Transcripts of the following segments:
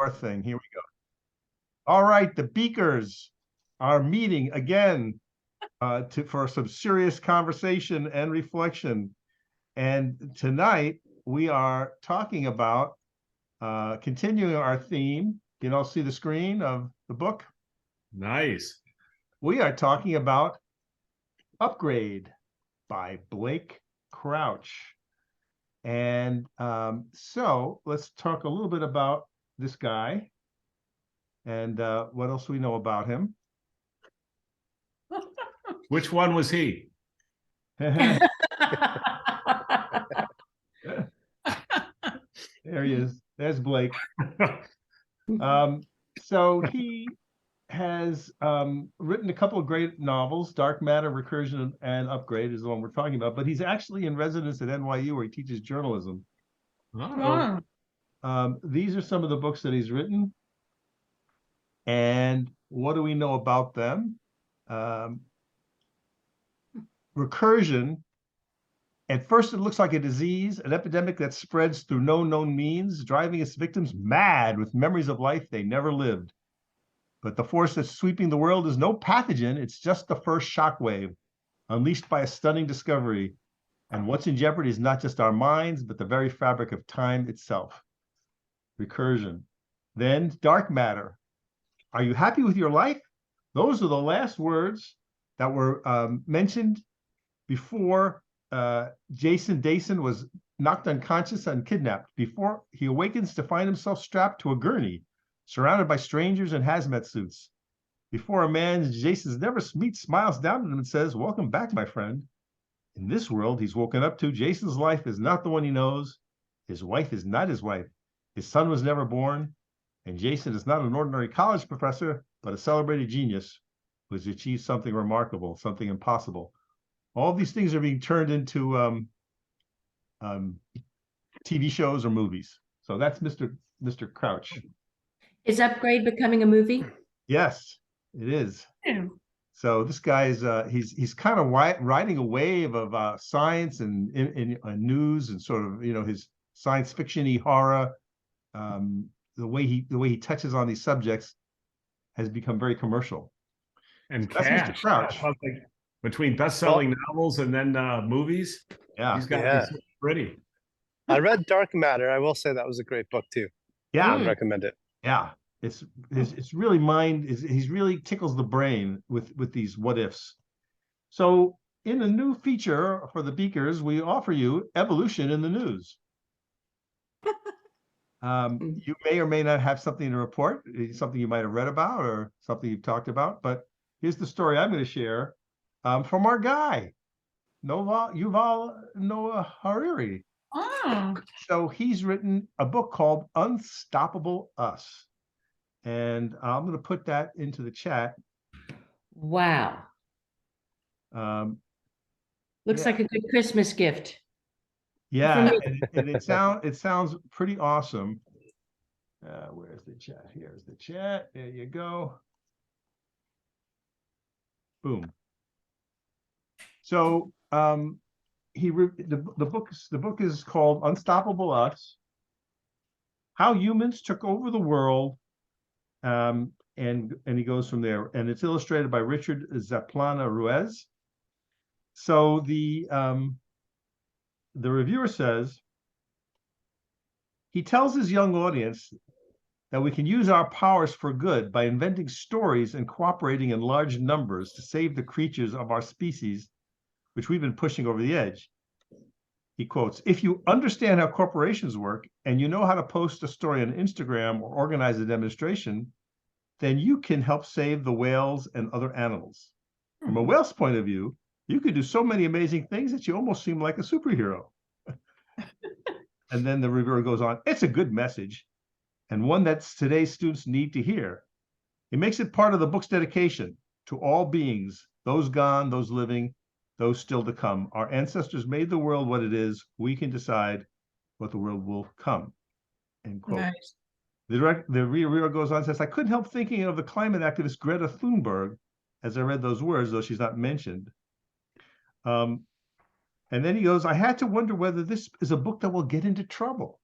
thing. Here we go. All right, the Beakers are meeting again for some serious conversation and reflection. And tonight we are talking about continuing our theme. You can all see the screen of the book. Nice. We are talking about Upgrade by Blake Crouch. And so let's talk a little bit about this guy and what else we know about him. Which one was he? There he is. There's Blake. So he has written a couple of great novels. Dark Matter, Recursion, and Upgrade is the one we're talking about. But he's actually in residence at NYU where he teaches journalism. Oh. So, these are some of the books that he's written. And what do we know about them? Recursion, at first it looks like a disease, an epidemic that spreads through no known means, driving its victims mad with memories of life they never lived. But the force that's sweeping the world is no pathogen, it's just the first shockwave, unleashed by a stunning discovery. And what's in jeopardy is not just our minds, but the very fabric of time itself. Recursion. Then Dark Matter. Are you happy with your life? Those are the last words that were mentioned before Jason Dayson was knocked unconscious and kidnapped, before he awakens to find himself strapped to a gurney, surrounded by strangers in hazmat suits. Before a man Jason's never meets smiles down at him and says, "Welcome back, my friend." In this world he's woken up to, Jason's life is not the one he knows. His wife is not his wife. His son was never born. And Jason is not an ordinary college professor, but a celebrated genius who has achieved something remarkable, something impossible. All of these things are being turned into TV shows or movies. So that's Mr. Crouch. Is Upgrade becoming a movie? Yes, it is. Yeah. So this guy's he's kind of riding a wave of science and news and sort of his science fiction-y horror. The way he touches on these subjects has become very commercial. And so that's Mr. Crouch. Between best-selling novels and then movies, yeah, he's got to be so pretty. I read Dark Matter. I will say that was a great book too. Yeah, I would recommend it. Yeah, it's really he's really tickles the brain with these what ifs. So in a new feature for the Beakers, we offer you Evolution in the News. You may or may not have something to report, something you might have read about or something you've talked about, but here's the story I'm going to share from our guy, Yuval Noah Harari. Oh. So he's written a book called Unstoppable Us. And I'm going to put that into the chat. Wow. Looks like a good Christmas gift. Yeah, and it sounds pretty awesome. Where's the chat? Here's the chat. There you go. Boom. So the book is called Unstoppable Us: How Humans Took Over the World, and he goes from there. And it's illustrated by Richard Zaplana Ruiz. So the reviewer says, he tells his young audience that we can use our powers for good by inventing stories and cooperating in large numbers to save the creatures of our species, which we've been pushing over the edge. He quotes, "If you understand how corporations work and you know how to post a story on Instagram or organize a demonstration, then you can help save the whales and other animals. From a whale's point of view, you could do so many amazing things that you almost seem like a superhero." And then the reviewer goes on, "It's a good message and one that today's students need to hear. It makes it part of the book's dedication to all beings, those gone, those living, those still to come. Our ancestors made the world what it is. We can decide what the world will come." End quote. Nice. The reviewer goes on and says, "I couldn't help thinking of the climate activist Greta Thunberg as I read those words, though she's not mentioned." And then he goes, "I had to wonder whether this is a book that will get into trouble.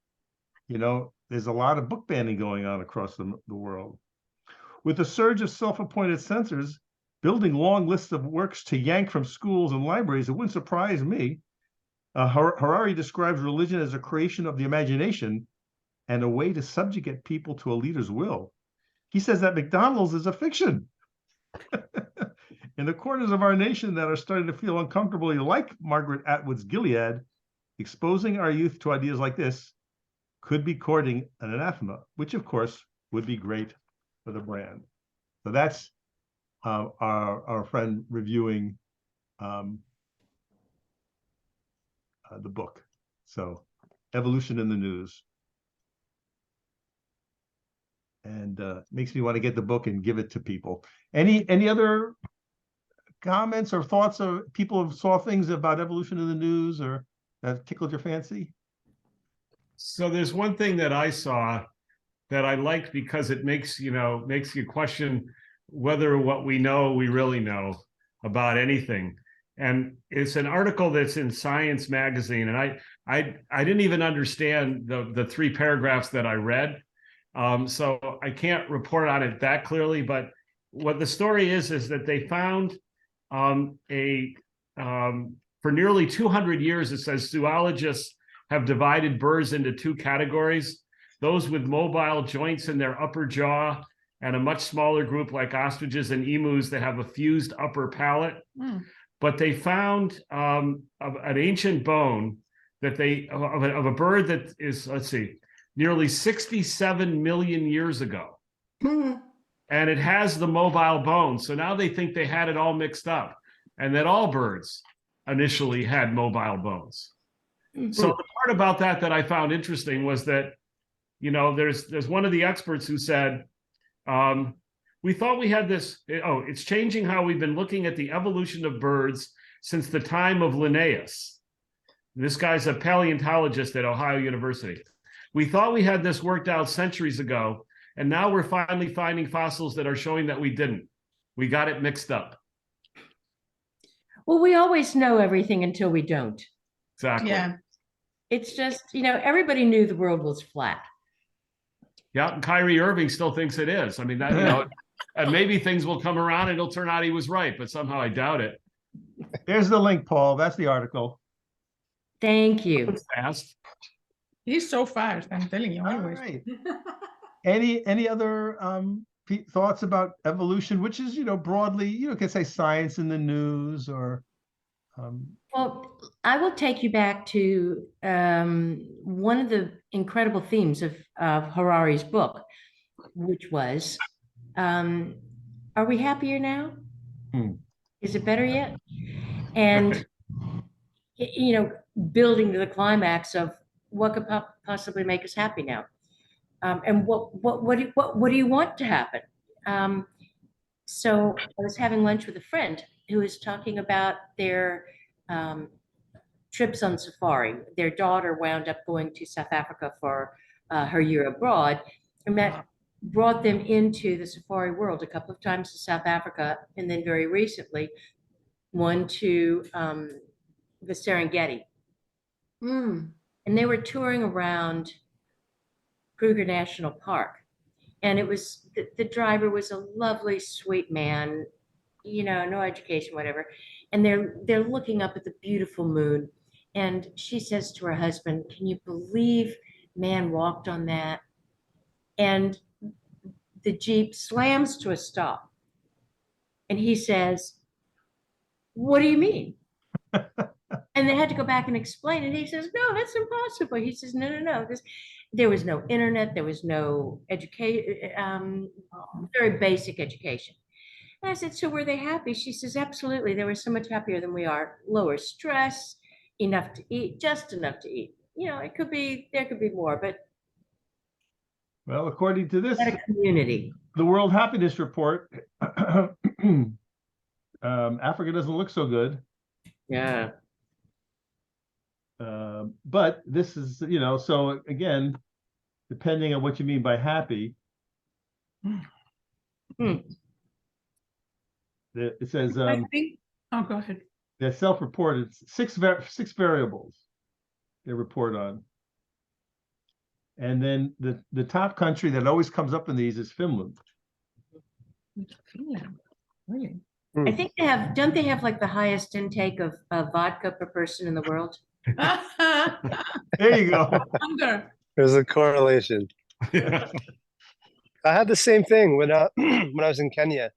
there's a lot of book banning going on across the world. With a surge of self-appointed censors building long lists of works to yank from schools and libraries, it wouldn't surprise me. Harari describes religion as a creation of the imagination and a way to subjugate people to a leader's will. He says that McDonald's is a fiction. In the corners of our nation that are starting to feel uncomfortably like Margaret Atwood's Gilead, exposing our youth to ideas like this could be courting an anathema, which of course would be great for the brand. So that's our friend reviewing the book. So Evolution in the News. And makes me want to get the book and give it to people. Any other comments or thoughts of people who saw things about Evolution in the News or that tickled your fancy? So there's one thing that I saw that I liked because it makes you question whether what we know we really know about anything. And it's an article that's in Science magazine, and I didn't even understand the 3 paragraphs that I read, so I can't report on it that clearly. But what the story is that they found for nearly 200 years, it says zoologists have divided birds into 2 categories: those with mobile joints in their upper jaw, and a much smaller group like ostriches and emus that have a fused upper palate. But they found an ancient bone that of a bird that is, let's see, nearly 67 million years ago. And it has the mobile bone. So now they think they had it all mixed up, and that all birds initially had mobile bones. So the part about that I found interesting was that, there's one of the experts who said, we thought we had this, it's changing how we've been looking at the evolution of birds since the time of Linnaeus. This guy's a paleontologist at Ohio University. We thought we had this worked out centuries ago, and now we're finally finding fossils that are showing that we didn't. We got it mixed up. Well, we always know everything until we don't. Exactly. Yeah. It's just, everybody knew the world was flat. Yeah, and Kyrie Irving still thinks it is. I mean, that, and maybe things will come around and it'll turn out he was right, but somehow I doubt it. There's the link, Paul. That's the article. Thank you. Fast. He's so fast, I'm telling you. All Always. right. Any other thoughts about evolution, which is, broadly, you can say science in the news or. Well, I will take you back to one of the incredible themes of Harari's book, which was, are we happier now? Is it better yet? And, building to the climax of what could possibly make us happy now? And what do you want to happen? So I was having lunch with a friend who was talking about their trips on safari. Their daughter wound up going to South Africa for her year abroad, and that brought them into the safari world a couple of times to South Africa, and then very recently, one to the Serengeti. And they were touring around Kruger National Park. And it was, the driver was a lovely, sweet man, no education, whatever. And they're looking up at the beautiful moon. And she says to her husband, can you believe man walked on that? And the Jeep slams to a stop. And he says, what do you mean? And they had to go back and explain. And he says, no, that's impossible. He says, no. There was no internet. There was no education, very basic education. And I said, so were they happy? She says, absolutely. They were so much happier than we are. Lower stress, enough to eat, just enough to eat. There could be more, but. Well, according to this, a community. The World Happiness Report, Africa doesn't look so good. Yeah. But this is, so again, depending on what you mean by happy, it says, I think, oh, go ahead. they're self-reported, six variables they report on. And then the top country that always comes up in these is Finland. Finland, really? I think don't they have like the highest intake of vodka per person in the world? There you go. Hunger. There's a correlation. Yeah. I had the same thing when when I was in Kenya.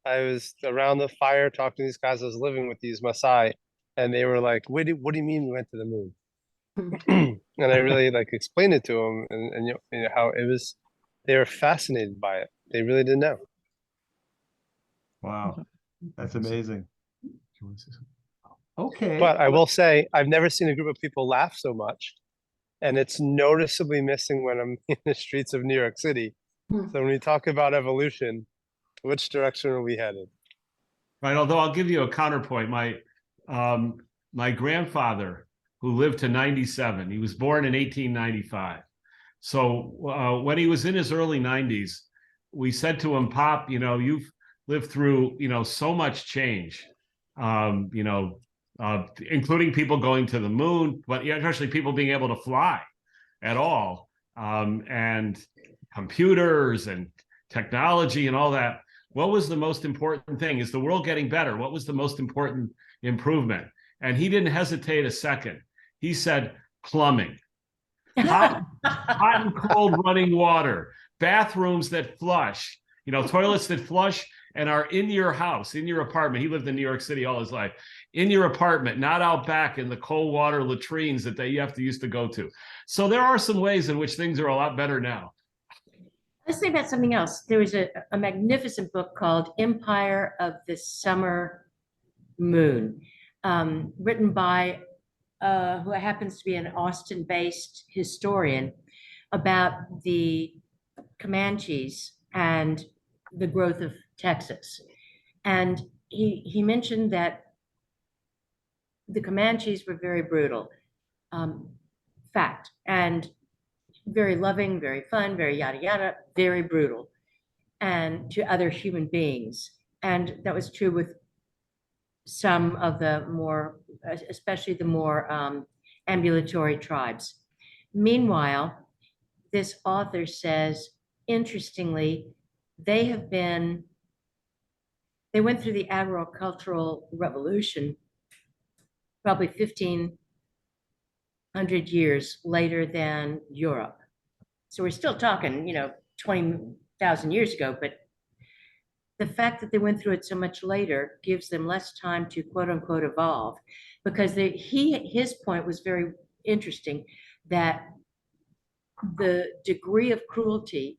I was around the fire talking to these guys. I was living with these Maasai, and they were like, what do you mean we went to the moon? And I really like explained it to them, and you know how it was. They were fascinated by it. They really didn't know. Wow, that's amazing. Okay. But I will say, I've never seen a group of people laugh so much, and it's noticeably missing when I'm in the streets of New York City. So when we talk about evolution, which direction are we headed? Right. Although I'll give you a counterpoint. My grandfather, who lived to 97, he was born in 1895. So when he was in his early 90s, we said to him, Pop, you know, you've lived through, you know, so much change, you know, including people going to the moon, but especially people being able to fly at all, and computers and technology and all that. What was the most important thing? Is the world getting better? What was the most important improvement? And he didn't hesitate a second. He said, plumbing. Hot and cold running water, bathrooms that flush, you know, toilets that flush and are in your house, in your apartment. He lived in New York City all his life. In your apartment, not out back in the cold water latrines that they used to go to. So there are some ways in which things are a lot better now. Let's say about something else. There was a magnificent book called Empire of the Summer Moon, written by who happens to be an Austin-based historian, about the Comanches and the growth of Texas. And he mentioned that the Comanches were very brutal, fact, and very loving, very fun, very yada yada, very brutal, and to other human beings. And that was true with some of the more, especially the more ambulatory tribes. Meanwhile, this author says, interestingly, they went through the agricultural revolution probably 1,500 years later than Europe. So we're still talking, you know, 20,000 years ago, but the fact that they went through it so much later gives them less time to quote unquote evolve, because his point was very interesting, that the degree of cruelty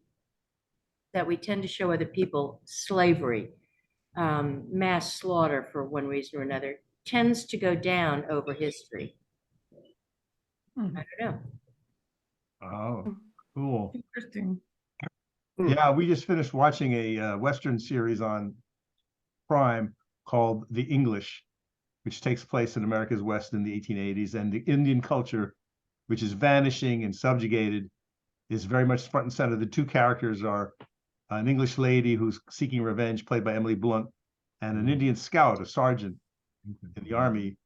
that we tend to show other people, slavery, mass slaughter for one reason or another, tends to go down over history. I don't know. Oh, cool. Interesting. Yeah, we just finished watching a Western series on Prime called The English, which takes place in America's West in the 1880s, and the Indian culture, which is vanishing and subjugated, is very much front and center. The two characters are an English lady who's seeking revenge, played by Emily Blunt, and an Indian scout, a sergeant in the army,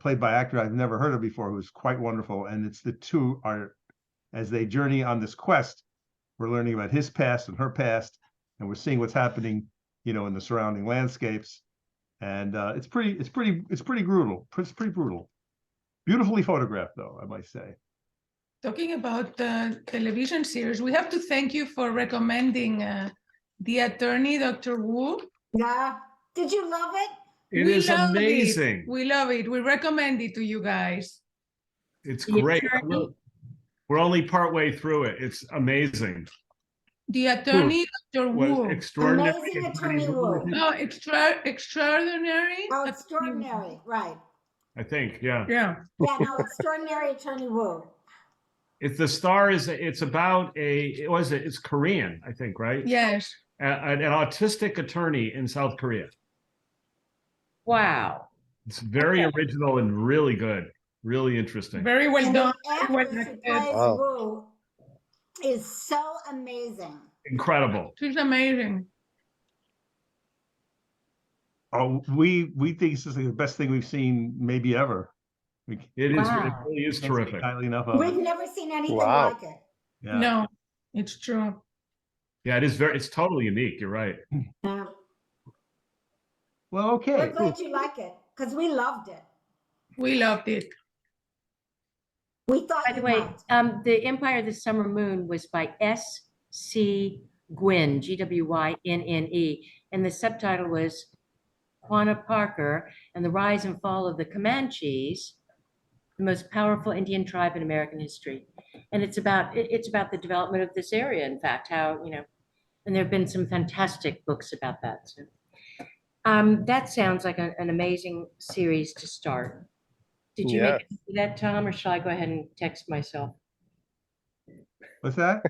played by an actor I've never heard of before, who's quite wonderful. And it's the two are, as they journey on this quest, we're learning about his past and her past, and we're seeing what's happening, you know, in the surrounding landscapes. And it's pretty brutal. It's pretty brutal. Beautifully photographed, though, I might say. Talking about the television series, we have to thank you for recommending The Attorney, Dr. Wu. Yeah. Did you love it? It We is love amazing. it. We love it. We recommend it to you guys. It's The great. Attorney? We're only partway through it. It's amazing. The Attorney, Dr. Was Wu. extraordinary. Amazing Attorney Wu. No, extraordinary. Oh, extraordinary. Right. I think, yeah. Yeah. Yeah, no, extraordinary Attorney Wu. It's the star is it's about it's Korean, I think, right? Yes. An autistic attorney in South Korea. Wow. It's very original and really good, really interesting. Very well And done. the Well actress who acted. plays Wow. Wu is so amazing. Incredible. She's amazing. Oh, we think this is the best thing we've seen maybe ever. We It is. It Wow. really is can't speak terrific. highly enough of We've it. never seen anything Wow. like it. Yeah. No, it's true. Yeah, it's totally unique. You're right. Yeah. Well, We're okay. glad you like it because we loved it. We loved it. We thought By the you way, might. The Empire of the Summer Moon was by S.C. Gwynne, Gwynne, and the subtitle was Quanah Parker and the Rise and Fall of the Comanches, the most powerful Indian tribe in American history. And it's about the development of this area, in fact, how, and there have been some fantastic books about that. So, that sounds like an amazing series to start. Did you Yeah. make that, Tom, or shall I go ahead and text myself? What's that?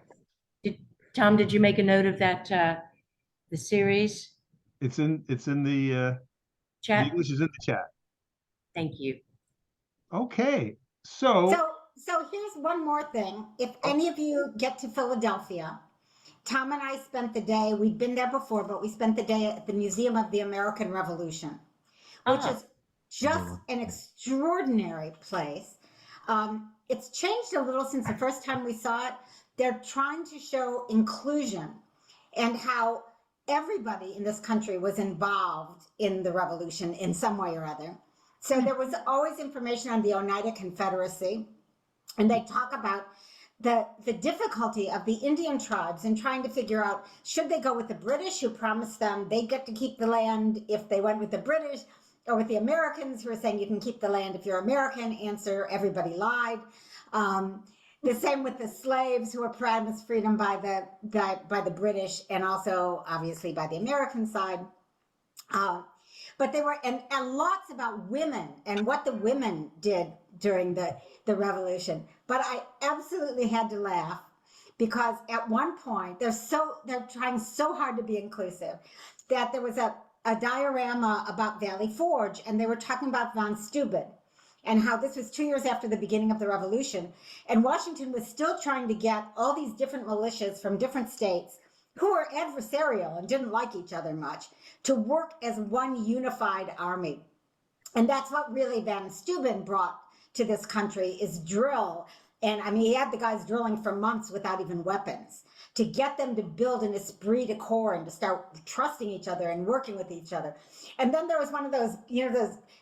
Tom, did you make a note of that, the series It's in the chat? English is in the chat. Thank you. Okay. So So here's one more thing. If any of you get to Philadelphia, Tom and I spent the day, we'd been there before, but we spent the day at the Museum of the American Revolution, which Ah. is just an extraordinary place. It's changed a little since the first time we saw it. They're trying to show inclusion and how everybody in this country was involved in the revolution in some way or other. So there was always information on the Oneida Confederacy, and they talk about the difficulty of the Indian tribes in trying to figure out, should they go with the British, who promised them they'd get to keep the land if they went with the British, or with the Americans, who are saying you can keep the land if you're American? Answer, everybody lied. The same with the slaves, who were promised freedom by the British, and also obviously by the American side. But they were, and lots about women and what the women did during the revolution. But I absolutely had to laugh, because at one point they're trying so hard to be inclusive, that there was a diorama about Valley Forge, and they were talking about von Steuben and how this was 2 years after the beginning of the revolution. And Washington was still trying to get all these different militias from different states who were adversarial and didn't like each other much to work as one unified army. And that's what really Van Steuben brought to this country, is drill. And I mean, he had the guys drilling for months without even weapons, to get them to build an esprit de corps and to start trusting each other and working with each other. And then there was one of those,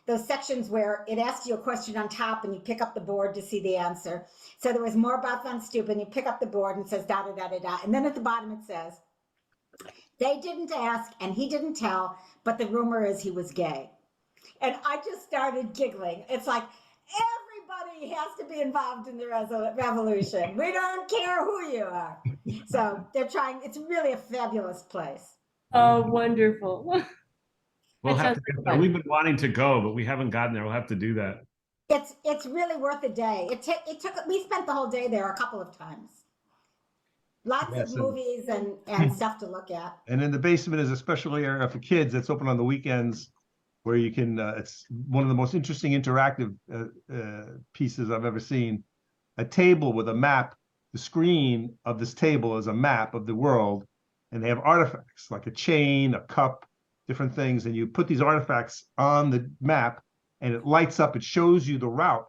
those sections where it asks you a question on top and you pick up the board to see the answer. So there was more about Van Steuben. You pick up the board and it says da da da da da. And then at the bottom it says, they didn't ask and he didn't tell, but the rumor is he was gay. And I just started giggling. It's like, everybody has to be involved in the revolution. We don't care who you are. So they're trying, it's really a fabulous place. Oh, wonderful. We'll That have sounds to like get there. fun. We've been wanting to go, but we haven't gotten there. We'll have to do that. It's really worth a day. We spent the whole day there a couple of times. Lots Yes, of and- movies and stuff to look at. And in the basement is a special area for kids that's open on the weekends, where you can, it's one of the most interesting interactive pieces I've ever seen. A table with a map, the screen of this table is a map of the world, and they have artifacts like a chain, a cup, different things, and you put these artifacts on the map and it lights up, it shows you the route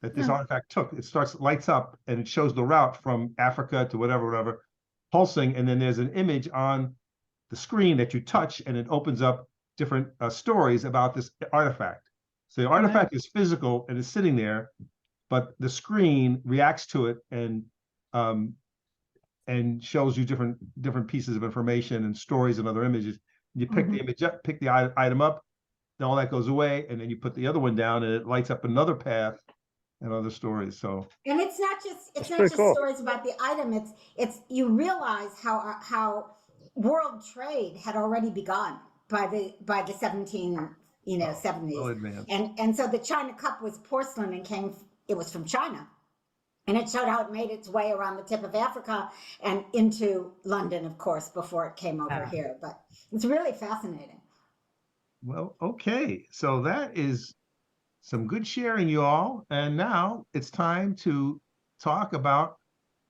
that this artifact took. It lights up and it shows the route from Africa to whatever, pulsing, and then there's an image on the screen that you touch and it opens up different stories about this artifact. So the artifact is physical and is sitting there, but the screen reacts to it and shows you different pieces of information and stories and other images. You pick the image up, pick the item up, then all that goes away, and then you put the other one down and it lights up another path and other stories. So, And it's not just pretty cool. stories about the item. It's you realize how world trade had already begun by the 70s. well advanced. And so the China Cup was porcelain and it was from China. And it showed how it made its way around the tip of Africa and into London, of course, before it came over here. But it's really fascinating. Well, okay. So that is some good sharing, you all. And now it's time to talk about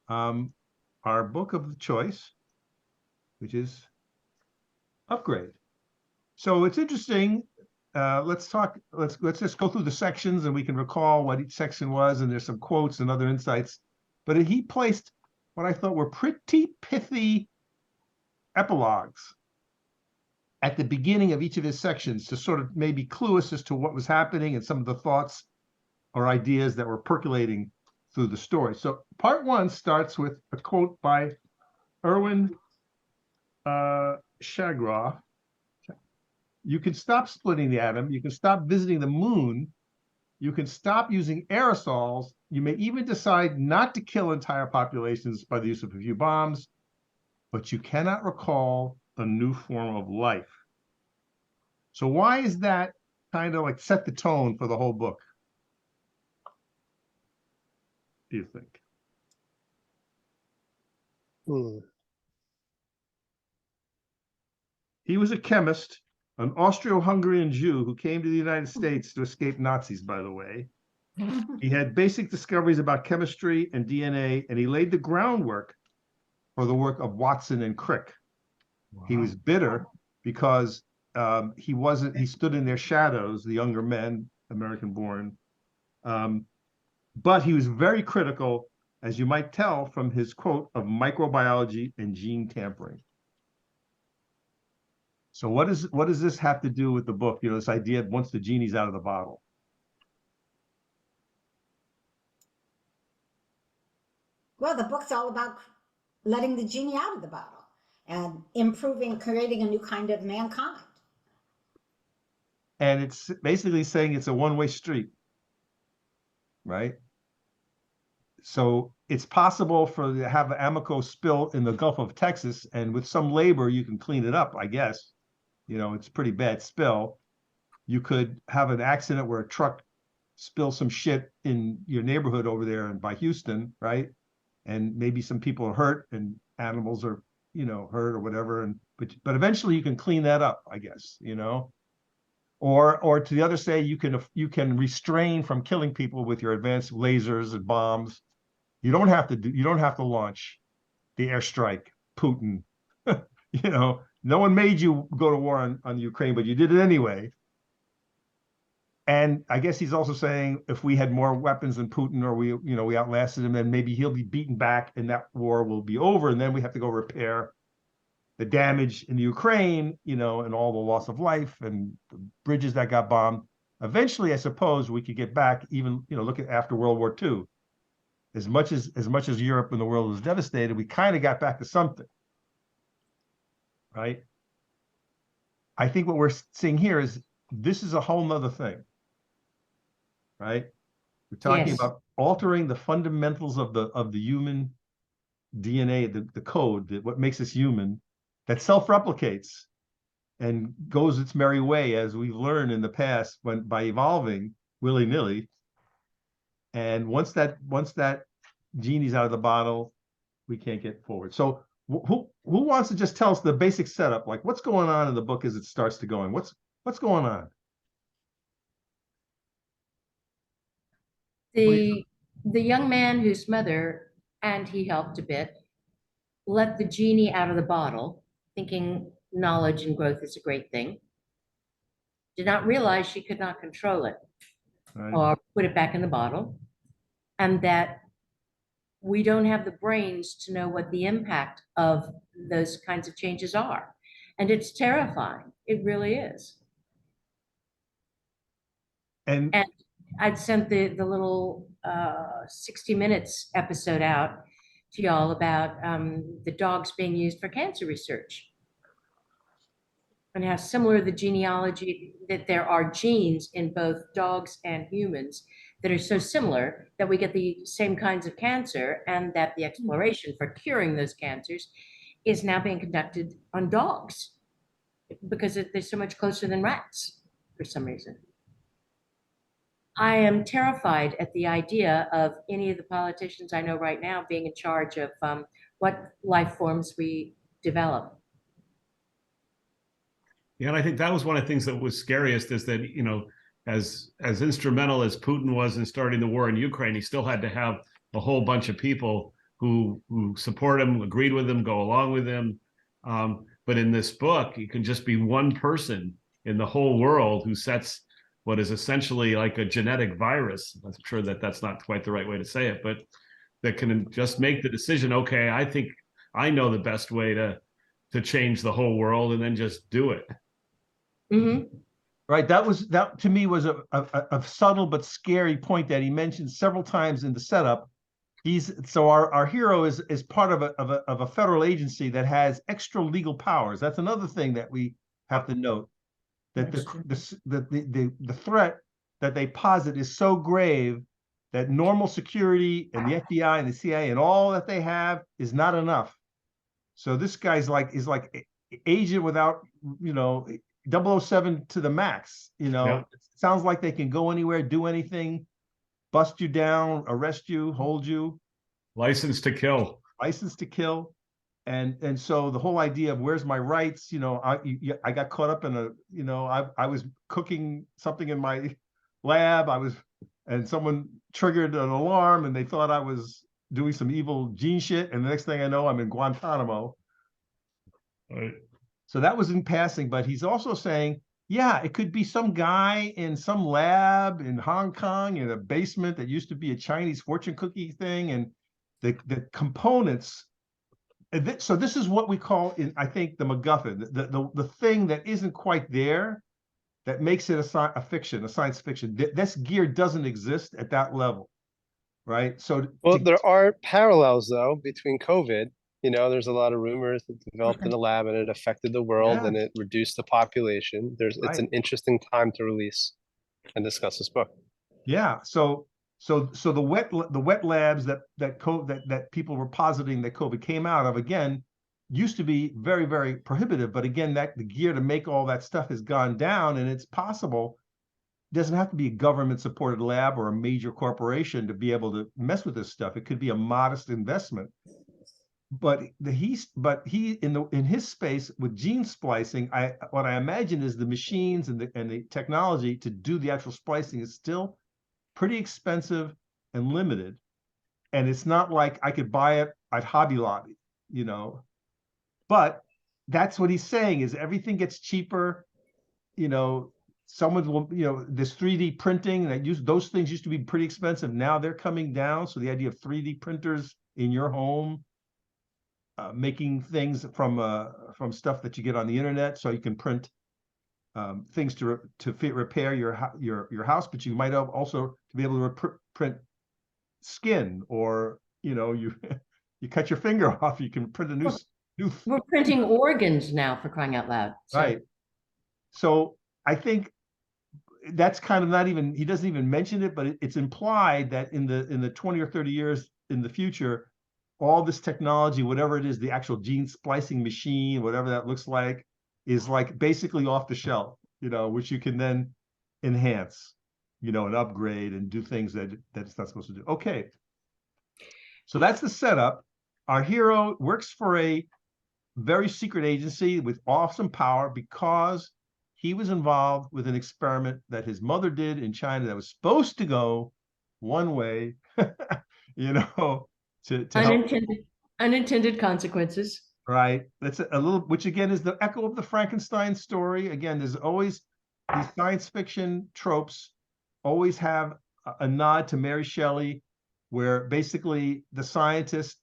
our book of choice, which is Upgrade. So it's interesting. Let's just go through the sections and we can recall what each section was, and there's some quotes and other insights. But he placed what I thought were pretty pithy epilogues at the beginning of each of his sections to sort of maybe clue us as to what was happening and some of the thoughts or ideas that were percolating through the story. So part one starts with a quote by Erwin Chagraw. You can stop splitting the atom. You can stop visiting the moon. You can stop using aerosols. You may even decide not to kill entire populations by the use of a few bombs, but you cannot recall a new form of life. So why is that kind of like set the tone for the whole book? Do you think? He was a chemist, an Austro-Hungarian Jew who came to the United States to escape Nazis, by the way. He had basic discoveries about chemistry and DNA, and he laid the groundwork for the work of Watson and Crick. Wow. He was bitter because he stood in their shadows, the younger men, American-born. But he was very critical, as you might tell from his quote, of microbiology and gene tampering. So what does this have to do with the book? You know, this idea of once the genie's out of the bottle. Well, the book's all about letting the genie out of the bottle and improving, creating a new kind of mankind. And it's basically saying it's a one-way street, right? So it's possible to have an Amoco spill in the Gulf of Texas, and with some labor, you can clean it up, I guess. You know, it's a pretty bad spill. You could have an accident where a truck spills some shit in your neighborhood over there and by Houston, right? And maybe some people are hurt and animals are, you know, hurt or whatever. And but eventually you can clean that up, I guess, you know. Or to the other say, you can restrain from killing people with your advanced lasers and bombs. You don't have to launch the airstrike, Putin. You know, no one made you go to war on Ukraine, but you did it anyway. And I guess he's also saying if we had more weapons than Putin, or we outlasted him, then maybe he'll be beaten back and that war will be over. And then we have to go repair the damage in the Ukraine, you know, and all the loss of life and the bridges that got bombed. Eventually, I suppose we could get back, even, you know, look at after World War II. As much as Europe and the world was devastated, we kind of got back to something, right? I think what we're seeing here is this is a whole nother thing, right? We're talking about altering the fundamentals of the human DNA, the code, what makes us human, that self-replicates and goes its merry way, as we've learned in the past by evolving willy-nilly. And once that genie's out of the bottle, we can't get forward. So who wants to just tell us the basic setup, like what's going on in the book as it starts to go in? What's going on? The young man whose mother, and he helped a bit, let the genie out of the bottle, thinking knowledge and growth is a great thing, did not realize she could not control it, right, or put it back in the bottle, and that we don't have the brains to know what the impact of those kinds of changes are. And it's terrifying. It really is. And I'd sent the little 60 Minutes episode out to y'all about the dogs being used for cancer research, and how similar the genealogy, that there are genes in both dogs and humans that are so similar that we get the same kinds of cancer, and that the exploration for curing those cancers is now being conducted on dogs because they're so much closer than rats for some reason. I am terrified at the idea of any of the politicians I know right now being in charge of what life forms we develop. Yeah, and I think that was one of the things that was scariest, is that, you know, as instrumental as Putin was in starting the war in Ukraine, he still had to have a whole bunch of people who support him, agreed with him, go along with him. But in this book, you can just be one person in the whole world who sets what is essentially like a genetic virus. I'm sure that that's not quite the right way to say it, but that can just make the decision. Okay, I think I know the best way to change the whole world, and then just do it. Mm-hmm. Right. That to me was a subtle but scary point that he mentioned several times in the setup. Our hero is part of a federal agency that has extra legal powers. That's another thing that we have to note, that the threat that they posit is so grave that normal security and the FBI and the CIA and all that they have is not enough. So this guy's is like agent without, 007 to the max. Yeah. It sounds like they can go anywhere, do anything, bust you down, arrest you, hold you, License to kill. license to kill. And so the whole idea of where's my rights, I got caught up in I was cooking something in my lab. And someone triggered an alarm and they thought I was doing some evil gene shit. And the next thing I know, I'm in Guantanamo. Right. So that was in passing, but he's also saying, yeah, it could be some guy in some lab in Hong Kong in a basement that used to be a Chinese fortune cookie thing, and the components. So this is what we call, I think, the MacGuffin, the thing that isn't quite there, that makes it a fiction, a science fiction. This gear doesn't exist at that level, right? So Well, there are parallels though between COVID. There's a lot of rumors that developed in the lab and it affected the world and it reduced the population. It's an interesting time to release and discuss this book. Yeah. So the wet labs that people were positing that COVID came out of, again, used to be very, very prohibitive. But again, that the gear to make all that stuff has gone down, and it's possible. It doesn't have to be a government supported lab or a major corporation to be able to mess with this stuff. It could be a modest investment. But he in his space with gene splicing, what I imagine is the machines and the technology to do the actual splicing is still pretty expensive and limited. And it's not like I could buy it at Hobby Lobby, But that's what he's saying, is everything gets cheaper. Someone will, this 3D printing those things used to be pretty expensive. Now they're coming down. So the idea of 3D printers in your home, making things from stuff that you get on the internet, so you can print things to repair your house, but you might also to be able to print skin, or you you cut your finger off, you can print a new. We're printing organs now, for crying out loud. Right. So I think that's kind of not even, he doesn't even mention it, but it's implied that in the 20 or 30 years in the future, all this technology, whatever it is, the actual gene splicing machine, whatever that looks like, is like basically off the shelf, which you can then enhance, and upgrade and do things that it's not supposed to do. Okay. So that's the setup. Our hero works for a very secret agency with awesome power because he was involved with an experiment that his mother did in China that was supposed to go one way, to unintended consequences. Right. That's a little, which again is the echo of the Frankenstein story. Again, there's always these science fiction tropes always have a nod to Mary Shelley, where basically the scientist,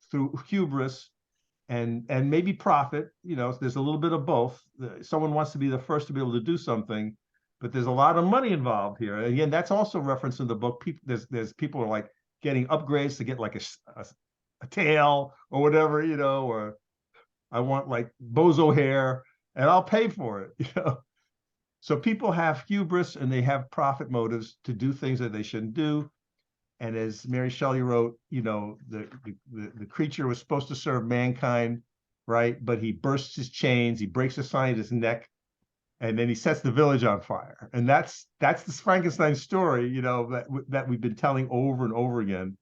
through hubris and maybe profit, there's a little bit of both. Someone wants to be the first to be able to do something, but there's a lot of money involved here. And again, that's also referenced in the book. There's people are like getting upgrades to get like a tail or whatever, or I want like bozo hair and I'll pay for it, So people have hubris and they have profit motives to do things that they shouldn't do. And as Mary Shelley wrote, the creature was supposed to serve mankind, right? But he bursts his chains, he breaks a scientist's neck, and then he sets the village on fire. And that's this Frankenstein story, that we've been telling over and over again.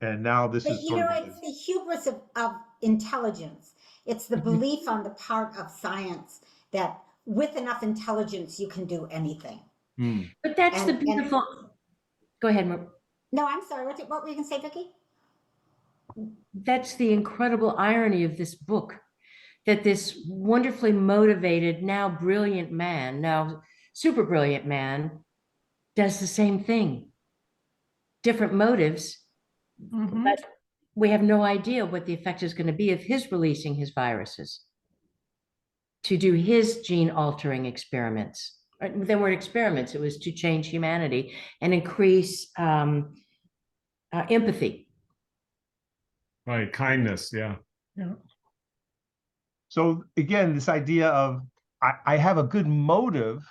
And now this is it's the hubris of intelligence. It's the belief on the part of science that with enough intelligence you can do anything. But that's the beautiful. Go ahead, Mar. No, I'm sorry. What were you going to say, Vicki? That's the incredible irony of this book, that this wonderfully motivated, now brilliant man, now super brilliant man, does the same thing. Different motives, Mhm. But we have no idea what the effect is going to be of his releasing his viruses to do his gene altering experiments. They weren't experiments, it was to change humanity and increase empathy. Right, kindness, yeah. Yeah. So again, this idea of I have a good motive,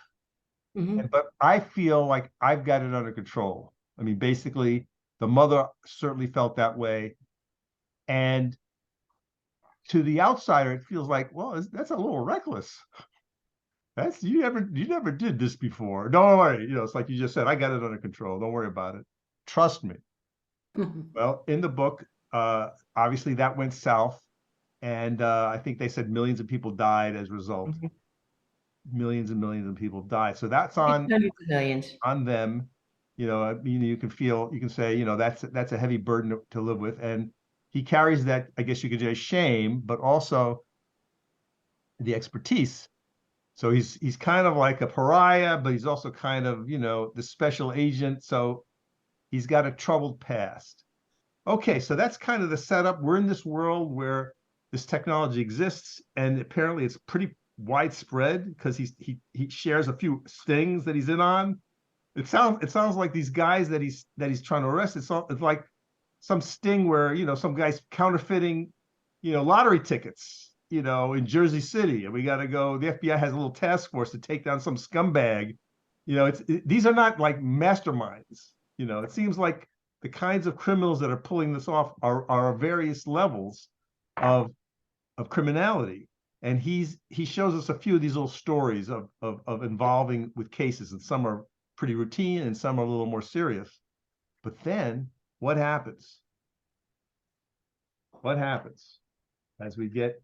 Mhm. but I feel like I've got it under control. I mean, basically, the mother certainly felt that way. And to the outsider, it feels like, well, that's a little reckless. That's you never did this before. Don't worry. It's like you just said, I got it under control. Don't worry about it. Trust me. Mhm. Well, in the book, obviously that went south. And I think they said millions of people died as a result. Mhm. Millions and millions of people died. So that's on Hundreds of millions. them. I mean, you can say, that's a heavy burden to live with. And he carries that, I guess you could say, shame, but also the expertise. So he's kind of like a pariah, but he's also kind of, the special agent. So he's got a troubled past. Okay, so that's kind of the setup. We're in this world where this technology exists, and apparently it's pretty widespread because he shares a few stings that he's in on. It sounds like these guys that he's trying to arrest. It's like some sting where some guy's counterfeiting, lottery tickets, in Jersey City, and we got to go. The FBI has a little task force to take down some scumbag. These are not like masterminds. It seems like the kinds of criminals that are pulling this off are various levels of criminality. And he shows us a few of these little stories of involving with cases, and some are pretty routine and some are a little more serious. But then what happens? What happens as we get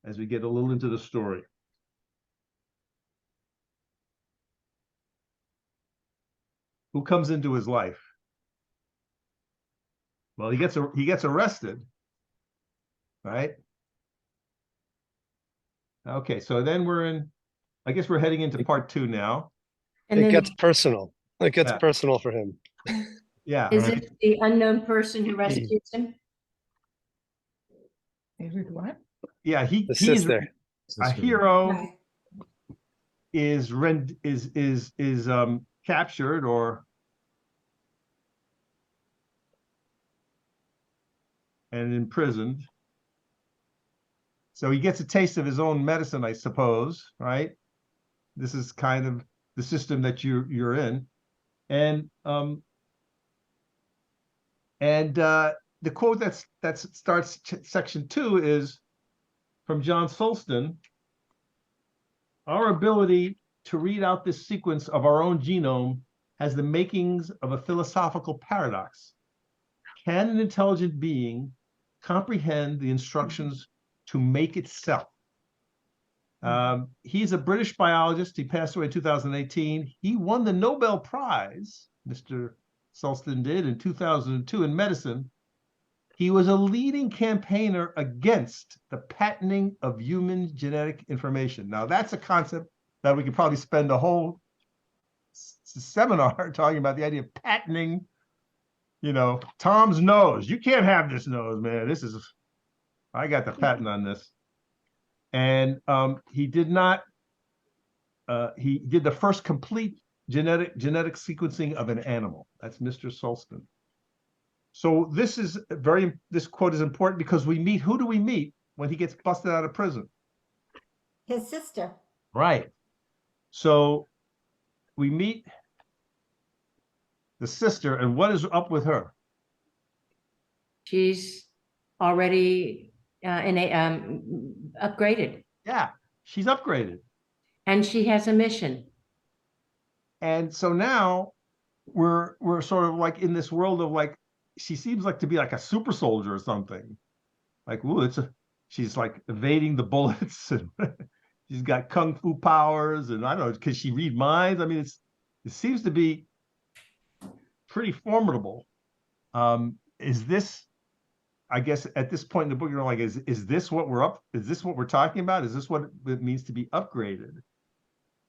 a little into the story? Who comes into his life? Well, he gets arrested, right? Okay, so then I guess we're heading into part 2 now. And It then gets personal. It gets Yeah. personal for him. Yeah, is right. it the unknown person who rescues him? David, what? Yeah, The he's sister. a hero. Right. Is captured and imprisoned. So he gets a taste of his own medicine, I suppose, right? This is kind of the system that you're in. And the quote that starts section 2 is from John Sulston. Our ability to read out this sequence of our own genome has the makings of a philosophical paradox. Can an intelligent being comprehend the instructions to make itself? He's a British biologist. He passed away in 2018. He won the Nobel Prize, Mr. Sulston did, in 2002 in medicine. He was a leading campaigner against the patenting of human genetic information. Now, that's a concept that we could probably spend a whole seminar talking about, the idea of patenting, Tom's nose. You can't have this nose, man. I got the patent on this. And he did the first complete genetic sequencing of an animal. That's Mr. Sulston. So this quote is important because who do we meet when he gets busted out of prison? His sister. Right. So we meet the sister, and what is up with her? She's already upgraded, Yeah, she's upgraded. and she has a mission. And so now we're sort of like in this world of like, she seems like to be like a super soldier or something. Like, ooh, she's like evading the bullets, and she's got kung fu powers, and I don't know, can she read minds? I mean, it seems to be pretty formidable. Is this, I guess at this point in the book, you're like, is this what we're talking about? Is this what it means to be upgraded?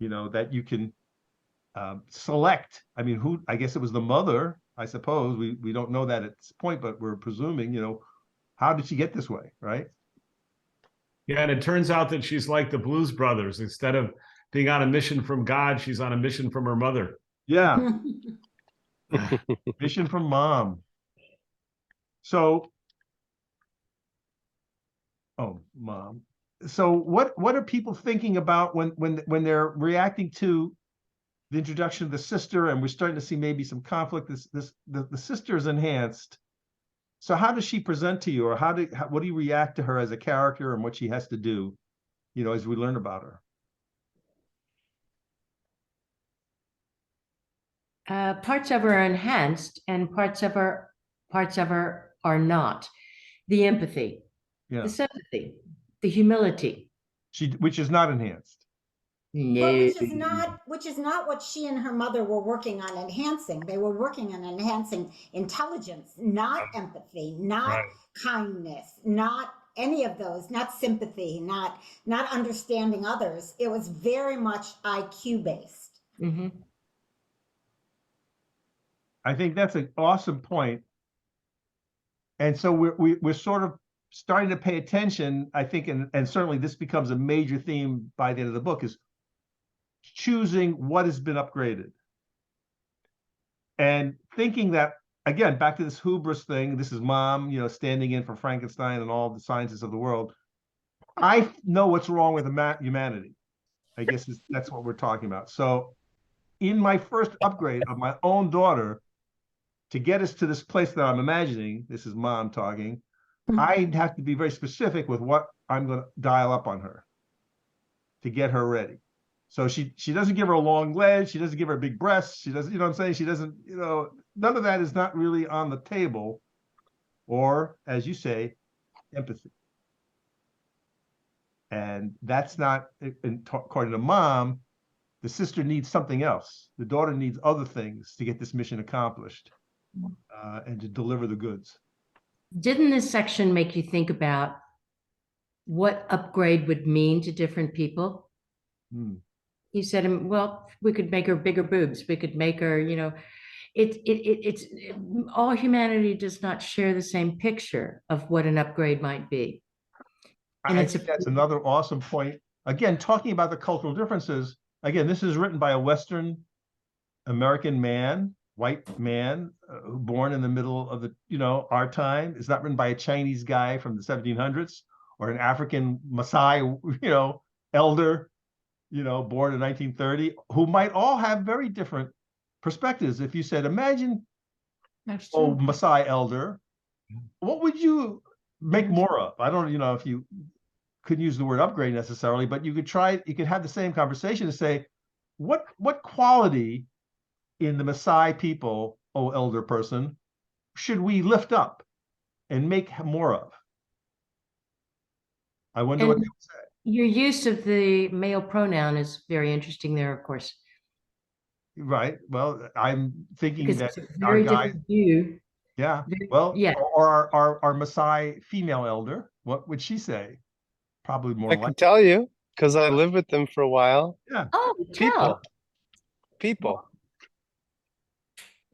That you can select. I mean, I guess it was the mother, I suppose. We don't know that at this point, but we're presuming, how did she get this way, right? Yeah, and it turns out that she's like the Blues Brothers. Instead of being on a mission from God, she's on a mission from her mother. Yeah. Mission from mom. So, oh, mom. So what are people thinking about when they're reacting to the introduction of the sister, and we're starting to see maybe some conflict? The sister is enhanced. So how does she present to you, or what do you react to her as a character and what she has to do, as we learn about her? Parts of her are enhanced, and parts of her are not. The empathy, Yeah, the sympathy, the humility. which is not enhanced. But No. which is not what she and her mother were working on enhancing. They were working on enhancing intelligence, not empathy, not kindness, not any of those, not sympathy, not understanding others. It was very much IQ based. Mm-hmm. I think that's an awesome point. And so we're sort of starting to pay attention, I think, and certainly this becomes a major theme by the end of the book, is choosing what has been upgraded. And thinking that, again, back to this hubris thing, this is mom, standing in for Frankenstein and all the scientists of the world. I know what's wrong with humanity. I guess that's what we're talking about. So in my first upgrade of my own daughter, to get us to this place that I'm imagining, this is mom talking, I have to be very specific with what I'm going to dial up on her to get her ready. So she doesn't give her a long leg. She doesn't give her big breasts. She doesn't, what I'm saying? She doesn't, none of that is not really on the table. Or, as you say, empathy. And that's not, according to mom, the sister needs something else. The daughter needs other things to get this mission accomplished and to deliver the goods. Didn't this section make you think about what upgrade would mean to different people? You said, well, we could make her bigger boobs. We could make her, it's all humanity does not share the same picture of what an upgrade might be. And I think that's another awesome point. Again, talking about the cultural differences. Again, this is written by a Western American man, white man, born in the middle of our time. It's not written by a Chinese guy from the 1700s or an African Maasai, elder, born in 1930, who might all have very different perspectives. If you said, imagine, Maasai elder, what would you make more of? I don't, if you couldn't use the word upgrade necessarily, but you could have the same conversation to say, what quality in the Maasai people, elder person, should we lift up and make more of? I wonder what they would say. Your use of the male pronoun is very interesting there, of course. Right. Well, I'm thinking Because that it's a very different view. Yeah. Well, yeah. Or our Maasai female elder, what would she say? Probably more I like. can tell you because I lived with them for a while. Yeah. Oh, People.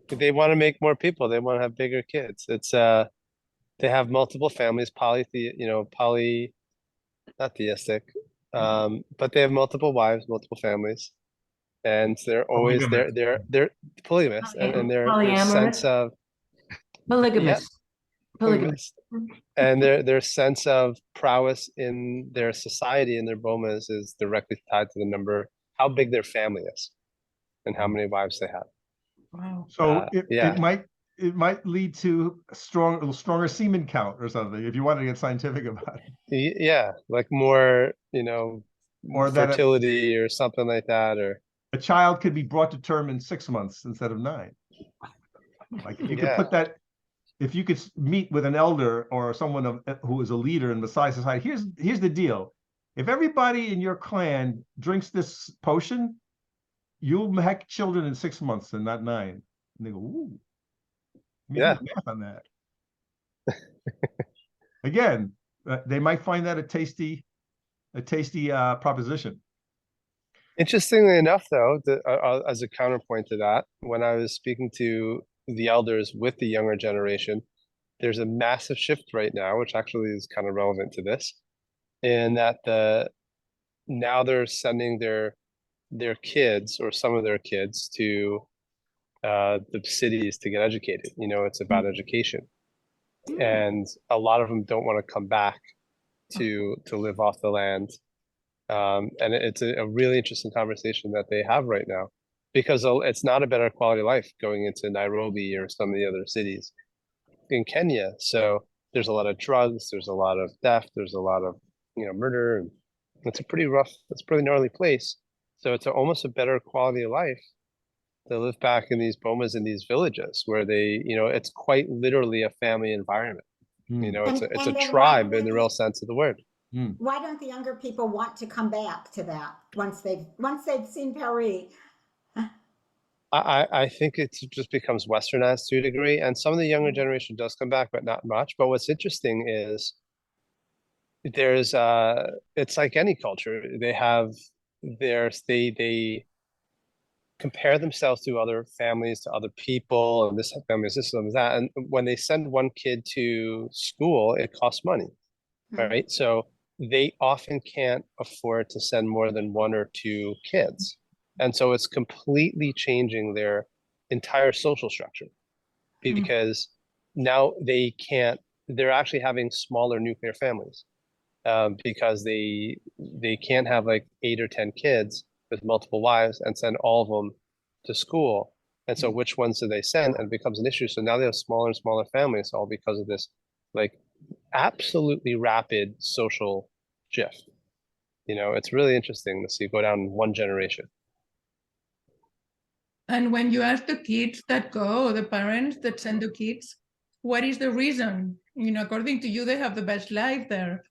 They want to make more people. They want to have bigger kids. It's they have multiple families, not theistic, but they have multiple wives, multiple families, and they're always they're polygamous, and their sense of polygamous. And their sense of prowess in their society and their bomas is directly tied to the number, how big their family is, and how many wives they have. Wow. So it might lead to a stronger semen count or something, if you want to get scientific about it. Yeah, like more, or fertility or something like that, or a child could be brought to term in 6 months instead of 9. Like if you could put that, if you could meet with an elder or someone who is a leader in Maasai society, here's the deal. If everybody in your clan drinks this potion, you'll have children in 6 months and not 9. And they go, ooh. Math on that. Again, they might find that a tasty proposition. Interestingly enough, though, as a counterpoint to that, when I was speaking to the elders with the younger generation. There's a massive shift right now, which actually is kind of relevant to this, in that now they're sending their kids or some of their kids to the cities to get educated. You know, it's about education, and a lot of them don't want to come back to live off the land. And it's a really interesting conversation that they have right now, because it's not a better quality of life going into Nairobi or some of the other cities in Kenya. So there's a lot of drugs, there's a lot of theft, there's a lot of murder, and it's a pretty gnarly place. So it's almost a better quality of life to live back in these bomas, in these villages where it's quite literally a family environment. It's a And then tribe in the real sense of the word. Why don't the younger people want to come back to that once they've seen Paris? I think it just becomes westernized to a degree, and some of the younger generation does come back, but not much. But what's interesting is it's like any culture. They compare themselves to other families, to other people, and this family is this and that. And when they send one kid to school, it costs money, right? So they often can't afford to send more than one or two kids. And so it's completely changing their entire social structure, because now they're actually having smaller nuclear families, because they can't have like 8 or 10 kids with multiple wives and send all of them to school. And so which ones do they send? And it becomes an issue. So now they have smaller and smaller families, all because of this like absolutely rapid social shift. It's really interesting to see go down in one generation. And when you ask the kids that go, the parents that send the kids, what is the reason? According to you, they have the best life there.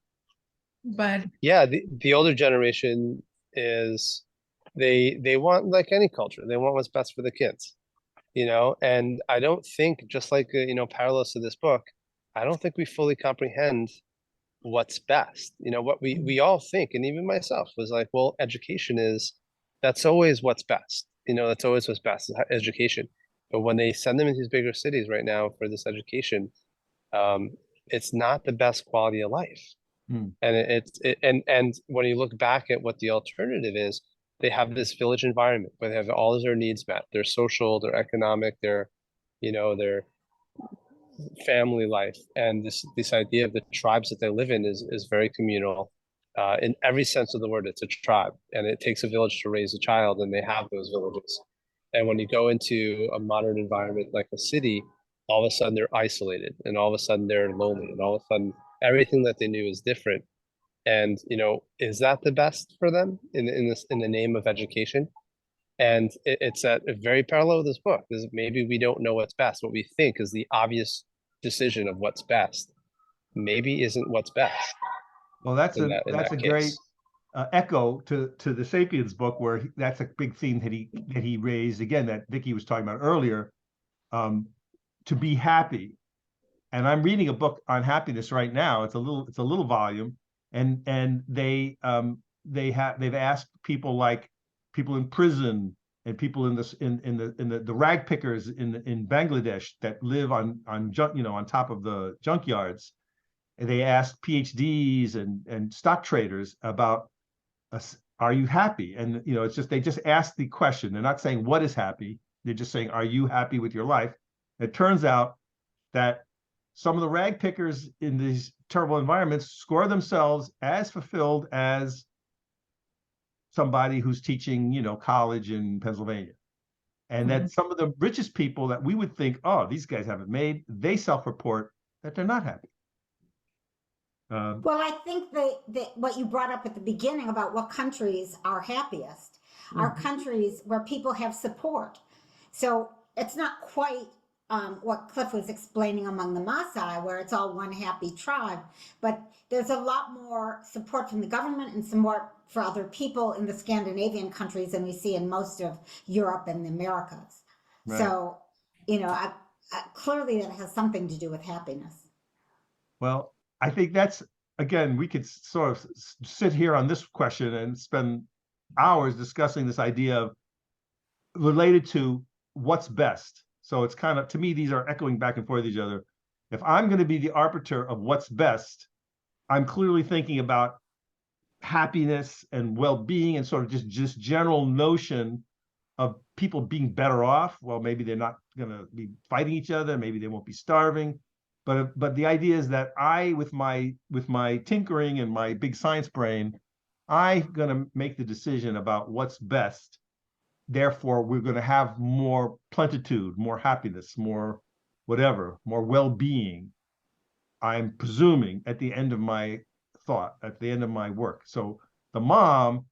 But yeah, the older generation is they want, like any culture, they want what's best for the kids. And I don't think, just like parallels to this book, I don't think we fully comprehend what's best. What we all think, and even myself was like, well, that's always what's best. That's always what's best is education. But when they send them into these bigger cities right now for this education, it's not the best quality of life. And when you look back at what the alternative is, they have this village environment where they have all of their needs met, their social, their economic, their family life, and this idea of the tribes that they live in is very communal. In every sense of the word, it's a tribe, and it takes a village to raise a child, and they have those villages. And when you go into a modern environment like a city, all of a sudden they're isolated, and all of a sudden they're lonely, and all of a sudden everything that they knew is different. And is that the best for them in the name of education? And it's a very parallel with this book. Is maybe we don't know what's best. What we think is the obvious decision of what's best maybe isn't what's best. Well, that's a great echo to the Sapiens book, where that's a big theme that he raised again, that Vicky was talking about earlier, to be happy. And I'm reading a book on happiness right now. It's a little volume, and they've asked people, like people in prison and people in the rag pickers in Bangladesh that live on top of the junkyards. And they asked PhDs and stock traders about, are you happy? And it's just, they just ask the question. They're not saying what is happy. They're just saying, are you happy with your life? It turns out that some of the rag pickers in these terrible environments score themselves as fulfilled as somebody who's teaching, college in Pennsylvania. And that some of the richest people that we would think, oh, these guys haven't made, they self-report that they're not happy. Well, I think that what you brought up at the beginning about what countries are happiest are countries where people have support. So it's not quite what Cliff was explaining among the Maasai, where it's all one happy tribe, but there's a lot more support from the government and support for other people in the Scandinavian countries than we see in most of Europe and the Americas. Right. So, clearly that has something to do with happiness. Well, I think that's, again, we could sort of sit here on this question and spend hours discussing this idea of related to what's best. So it's kind of, to me, these are echoing back and forth each other. If I'm going to be the arbiter of what's best, I'm clearly thinking about happiness and well-being and sort of just general notion of people being better off. Well, maybe they're not going to be fighting each other, maybe they won't be starving, but the idea is that I, with my tinkering and my big science brain, I'm going to make the decision about what's best. Therefore, we're going to have more plenitude, more happiness, more whatever, more well-being, I'm presuming, at the end of my thought, at the end of my work. So the mom,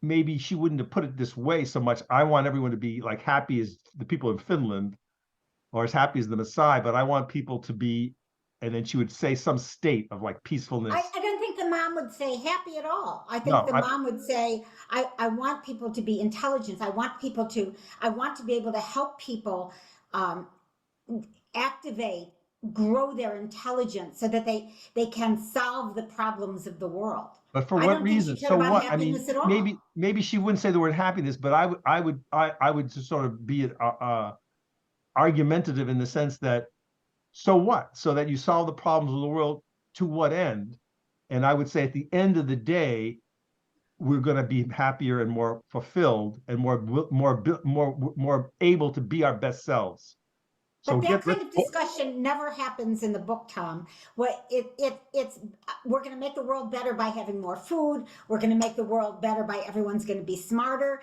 maybe she wouldn't have put it this way so much. I want everyone to be like happy as the people in Finland or as happy as the Maasai, but I want people to be, and then she would say some state of like peacefulness. I don't think the mom would say happy at all. I think No, the mom would say, I want people to be intelligent. I want to be able to help people activate, grow their intelligence so that they can solve the problems of the world. But for I what don't think she reason? cared So about what? I mean, happiness at all. maybe she wouldn't say the word happiness, but I would just sort of be argumentative in the sense that, so what? So that you solve the problems of the world, to what end? And I would say at the end of the day, we're going to be happier and more fulfilled and more able to be our best selves. So But that kind of discussion never happens in the book, Tom. It's we're going to make the world better by having more food. We're going to make the world better by everyone's going to be smarter.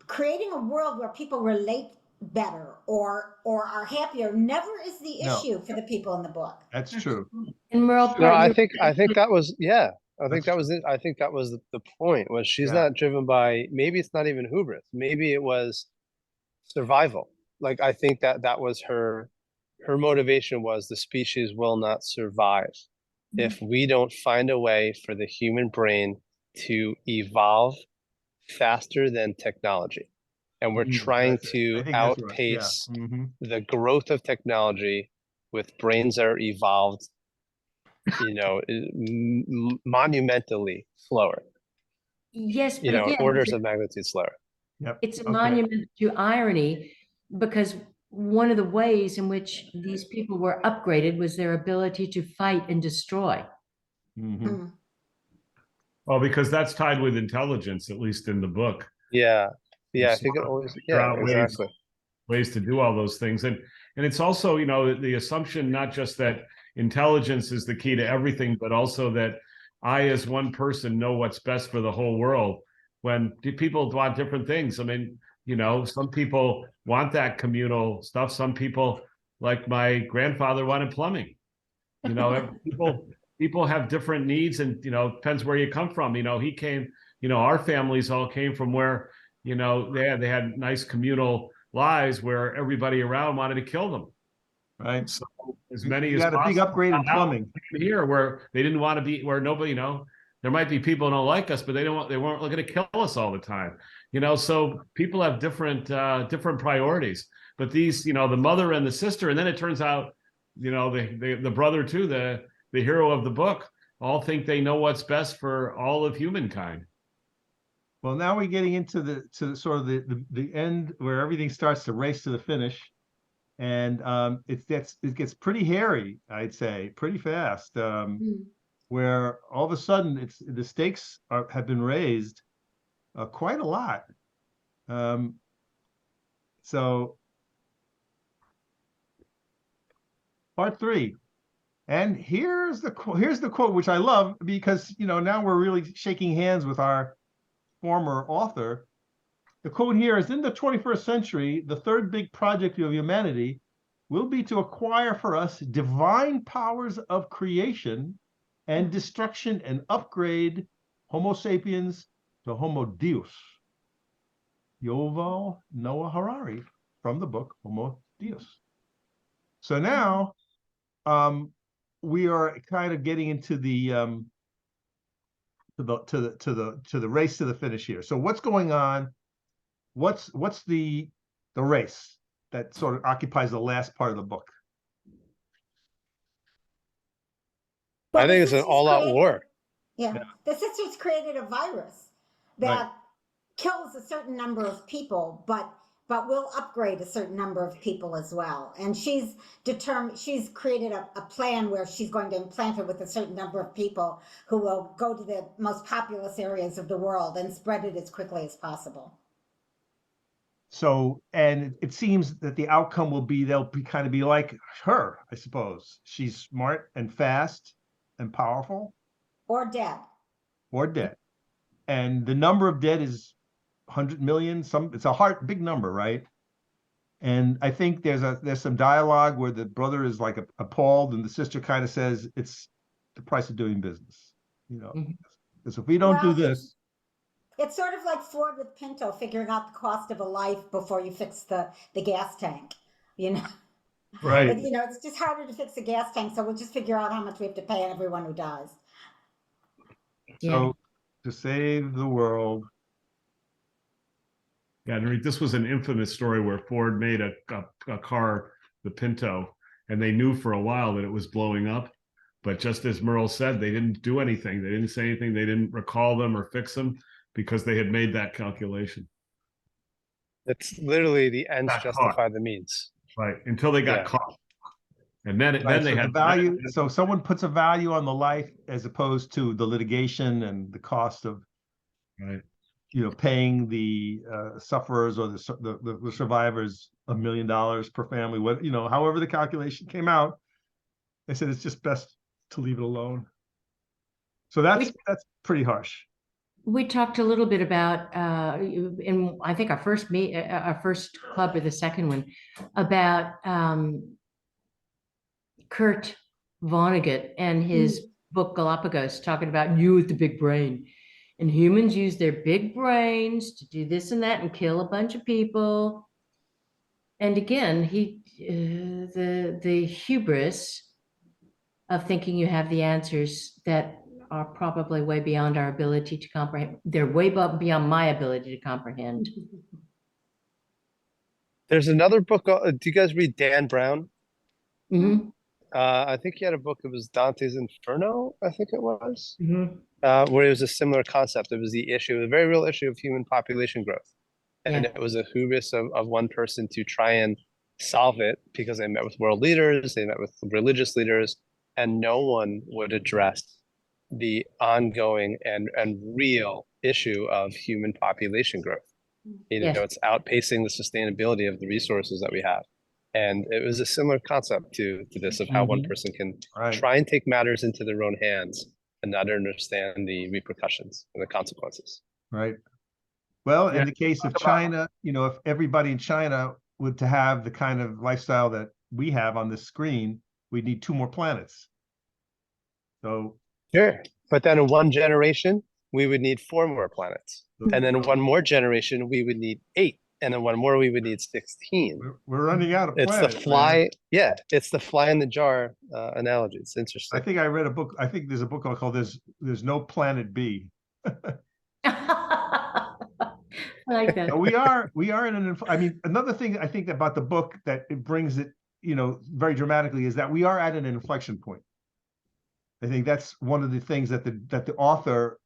Creating a world where people relate better or are happier never is the issue for the people in the book. That's true. And Merle, No, I part think that was, yeah. I think That's that was it. I think that was the point, was she's Yeah. not driven by, maybe it's not even hubris. Maybe it was survival. Like, I think that was her motivation, was the species will not survive if we don't find a way for the human brain to evolve faster than technology. And we're trying That's it. I to think that's right. Yeah. outpace the growth of technology with brains that are evolved, monumentally slower, yes, but again, orders of magnitude slower. Yep. it's a Okay. monument to irony, because one of the ways in which these people were upgraded was their ability to fight and destroy. Mhm. Well, because that's tied with intelligence, at least in the book. Yeah. Yeah, I It's think it sort of always, figure yeah, out exactly. ways to do all those things. And it's also, the assumption, not just that intelligence is the key to everything, but also that I, as one person, know what's best for the whole world, when people want different things. I mean, some people want that communal stuff. Some people, like my grandfather, wanted plumbing. People have different needs, and depends where you come from. He came, our families all came from where, they had nice communal lives where everybody around wanted to kill them. Right. So as many You as got a big possible upgrade in plumbing. here, where they didn't want to be, where nobody, there might be people who don't like us, but they weren't looking to kill us all the time. So people have different priorities. But these, the mother and the sister, and then it turns out, the brother too, the hero of the book, all think they know what's best for all of humankind. Well, now we're getting into the end where everything starts to race to the finish, and it gets pretty hairy, I'd say, pretty fast. Where all of a sudden the stakes have been raised quite a lot. So part 3, and here's the quote, which I love, because now we're really shaking hands with our former author. The quote here is, in the 21st century, the third big project of humanity will be to acquire for us divine powers of creation and destruction, and upgrade Homo sapiens to Homo Deus. Yuval Noah Harari, from the book Homo Deus. So now we are kind of getting into the race to the finish here. So what's going on? What's the race that sort of occupies the last part of the book? Well, I think it's an all-out war. Yeah. The sisters created a virus that kills a certain number of people, but but we'll upgrade a certain number of people as well. And she's created a plan where she's going to implant it with a certain number of people who will go to the most populous areas of the world and spread it as quickly as possible. So, and it seems that the outcome will be they'll be kind of be like her, I suppose. She's smart and fast and powerful, Or dead. or dead. And the number of dead is 100 million. It's a big number, right? And I think there's some dialogue where the brother is like appalled, and the sister kind of says it's the price of doing business, you know. Because if we don't do this, it's sort of like Ford with Pinto figuring out the cost of a life before you fix the gas tank, you know. right? But, you know, it's just harder to fix a gas tank, so we'll just figure out how much we have to pay everyone who dies. Yeah. So to save the world. Yeah, and this was an infamous story where Ford made a car, the Pinto, and they knew for a while that it was blowing up. But just as Merle said, they didn't do anything. They didn't say anything. They didn't recall them or fix them because they had made that calculation. It's literally the ends Got justify caught. the means. Right, until they got Yeah. caught. And then, Right, then they so had the value. So someone puts a value on the life as opposed to the litigation and the cost of, right. you know, paying the sufferers or the survivors $1 million per family. What, you know, however the calculation came out, they said it's just best to leave it alone. So that's pretty harsh. We talked a little bit about, in I think our first club or the second one, about Kurt Vonnegut and his book Galapagos, talking about you with the big brain. And humans use their big brains to do this and that and kill a bunch of people. And again, the hubris of thinking you have the answers that are probably way beyond our ability to comprehend. They're way beyond my ability to comprehend. There's another book. Do you guys read Dan Brown? Mm-hmm. I think he had a book. It was Dante's Inferno, I think it was, Mm-hmm. where it was a similar concept. It was the issue, a very real issue of human population growth. And Yeah. it was a hubris of one person to try and solve it because they met with world leaders, they met with religious leaders, and no one would address the ongoing and real issue of human population growth. You know, Yes. it's outpacing the sustainability of the resources that we have. And it was a similar concept to this of how one person can try and take matters into their own hands and not understand the repercussions and the consequences. Right. Well, Yeah. in the case of China, you know, if everybody in China were to have the kind of lifestyle that we have on this screen, we'd need 2 more planets. So Sure. But then in one generation, we would need 4 more planets. And then one more generation, we would need 8. And then one more, we would need 16. we're running out of planets. It's the fly. Yeah, it's the fly in the jar analogy. It's interesting. I think I read a book. I think there's a book called There's No Planet B. I like that. We are in an, I mean, another thing I think about the book that it brings it, you know, very dramatically is that we are at an inflection point. I think that's one of the things that the author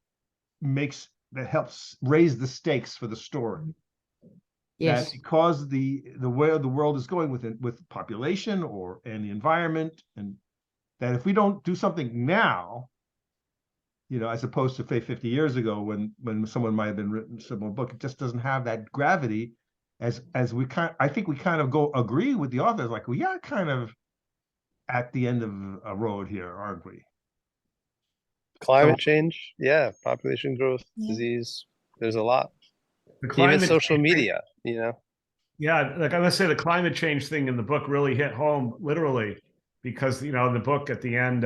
makes that helps raise the stakes for the story. Yes. That because the way the world is going with population and the environment, and that if we don't do something now, you know, as opposed to say 50 years ago when someone might have been written a similar book, it just doesn't have that gravity as we I think we kind of agree with the authors, like we are kind of at the end of a road here, aren't we? Climate change, yeah, population growth, disease, there's a lot. Even social media, you know. Yeah, like I must say, the climate change thing in the book really hit home, literally, because, you know, in the book at the end,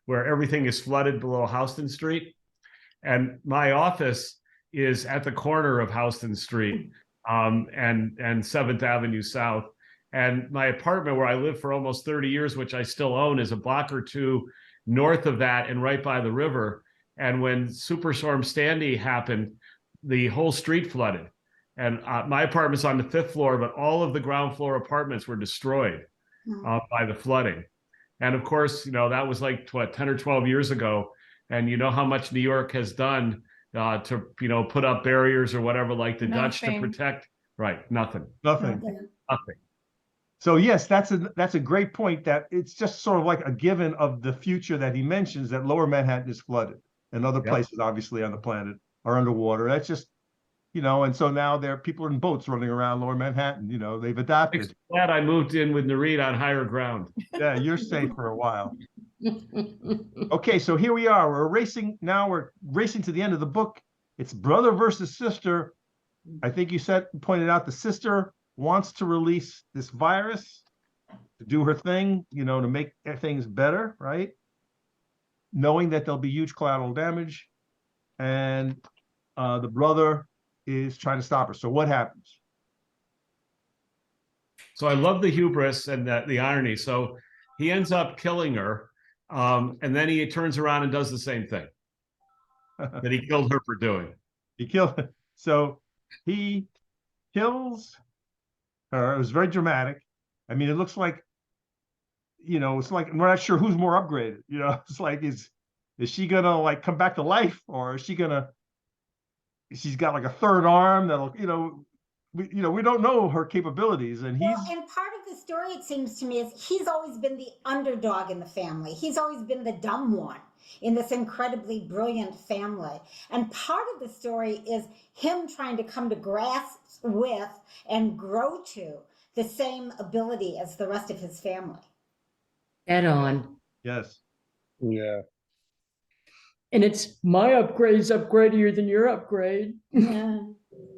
where everything is flooded below Houston Street, and my office is at the corner of Houston Street and 7th Avenue South, and my apartment where I lived for almost 30 years, which I still own, is a block or 2 north of that and right by the river. And when Superstorm Sandy happened, the whole street flooded. And my apartment's on the 5th floor, but all of the ground floor apartments were destroyed by the flooding. And of course, you know, that was like 10 or 12 years ago. And you know how much New York has done to, you know, put up barriers or whatever, like the Dutch to protect Right. Nothing. Nothing. Nothing. So yes, that's a great point, that it's just sort of like a given of the future that he mentions, that lower Manhattan is flooded and other Yep. places obviously on the planet are underwater. That's just, and so now people are in boats running around lower Manhattan, they've adapted. Glad I moved in with Nareed on higher ground. Yeah, you're safe for a while. Okay, so here we are. We're racing to the end of the book. It's brother versus sister. I think you pointed out the sister wants to release this virus to do her thing, to make things better, right? Knowing that there'll be huge collateral damage. And the brother is trying to stop her. So what happens? So I love the hubris and the irony. So he ends up killing her. And then he turns around and does the same thing that he killed her for doing. So he kills her. It was very dramatic. I mean, it looks like, it's like we're not sure who's more upgraded. It's like, is she gonna like come back to life, or is she's got like a third arm that'll, we don't know her capabilities, and Well, and part of the story, it seems to me, is he's always been the underdog in the family. He's always been the dumb one in this incredibly brilliant family. And part of the story is him trying to come to grasp with and grow to the same ability as the rest of his family. Dead on. yes. Yeah. And it's my upgrade's upgradier than your upgrade. Yeah.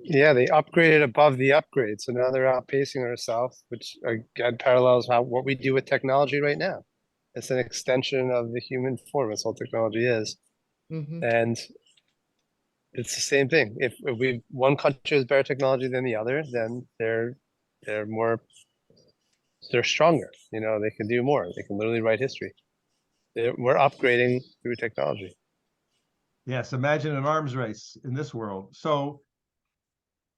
Yeah, they upgraded above the upgrade, so now they're outpacing ourselves, which again parallels what we do with technology right now. It's an extension of the human form. That's all technology is, and it's the same thing. If one country has better technology than the other, then they're stronger. They can do more. They can literally write history. We're upgrading through technology. Yes, imagine an arms race in this world.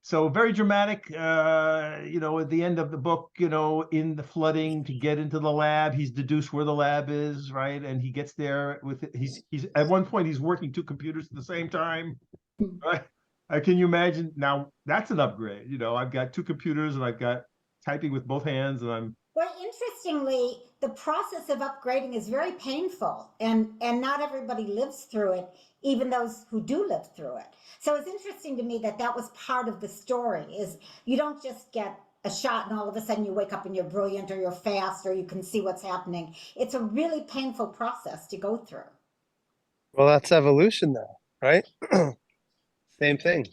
So very dramatic, at the end of the book, in the flooding to get into the lab, he's deduced where the lab is, right? And he gets there he's at one point he's working two computers at the same time, right? Can you imagine? Now that's an upgrade. I've got two computers and I've got typing with both hands, and I'm. Well, interestingly, the process of upgrading is very painful, and not everybody lives through it, even those who do live through it. So it's interesting to me that was part of the story, is you don't just get a shot and all of a sudden you wake up and you're brilliant or you're fast or you can see what's happening. It's a really painful process to go through. Well, that's evolution though, right? Same thing.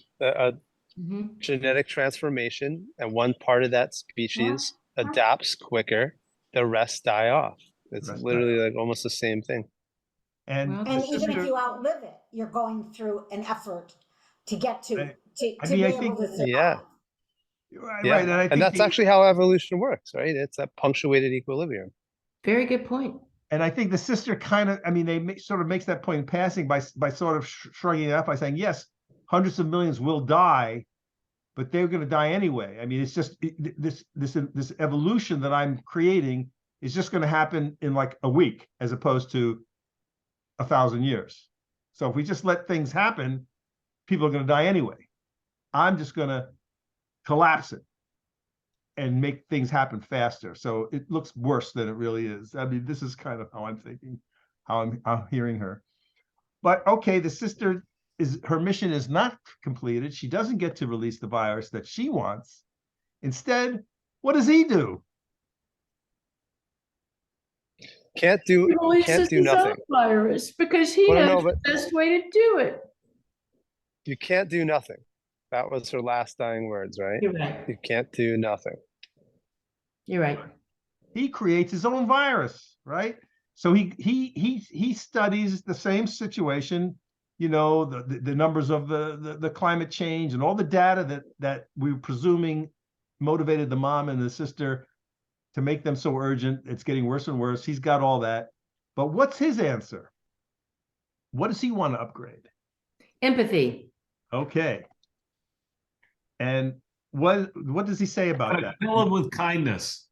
Genetic transformation, and one part of that species adapts quicker, the rest die off. It's literally like almost the same thing. And even if you outlive it, you're going through an effort to get to be able to survive. Yeah. Right. And that's actually how evolution works, right? It's that punctuated equilibrium. Very good point. And I think the sister kind of, sort of makes that point in passing by sort of shrugging it up by saying, yes, hundreds of millions will die, but they're going to die anyway. I mean, it's just this evolution that I'm creating is just going to happen in like a week as opposed to 1,000 years. So if we just let things happen, people are going to die anyway. I'm just going to collapse it and make things happen faster. So it looks worse than it really is. I mean, this is kind of how I'm thinking, how I'm hearing her. But okay, the sister her mission is not completed. She doesn't get to release the virus that she wants. Instead, what does he do? Can't do nothing. Virus because he knows the best way to do it. You can't do nothing. That was her last dying words, right? You're right. You can't do nothing. You're right. He creates his own virus, right? So he studies the same situation, the numbers of the climate change and all the data that we're presuming motivated the mom and the sister to make them so urgent. It's getting worse and worse. He's got all that. But what's his answer? What does he want to upgrade? Empathy. Okay. And what does he say about that? Fill him with kindness.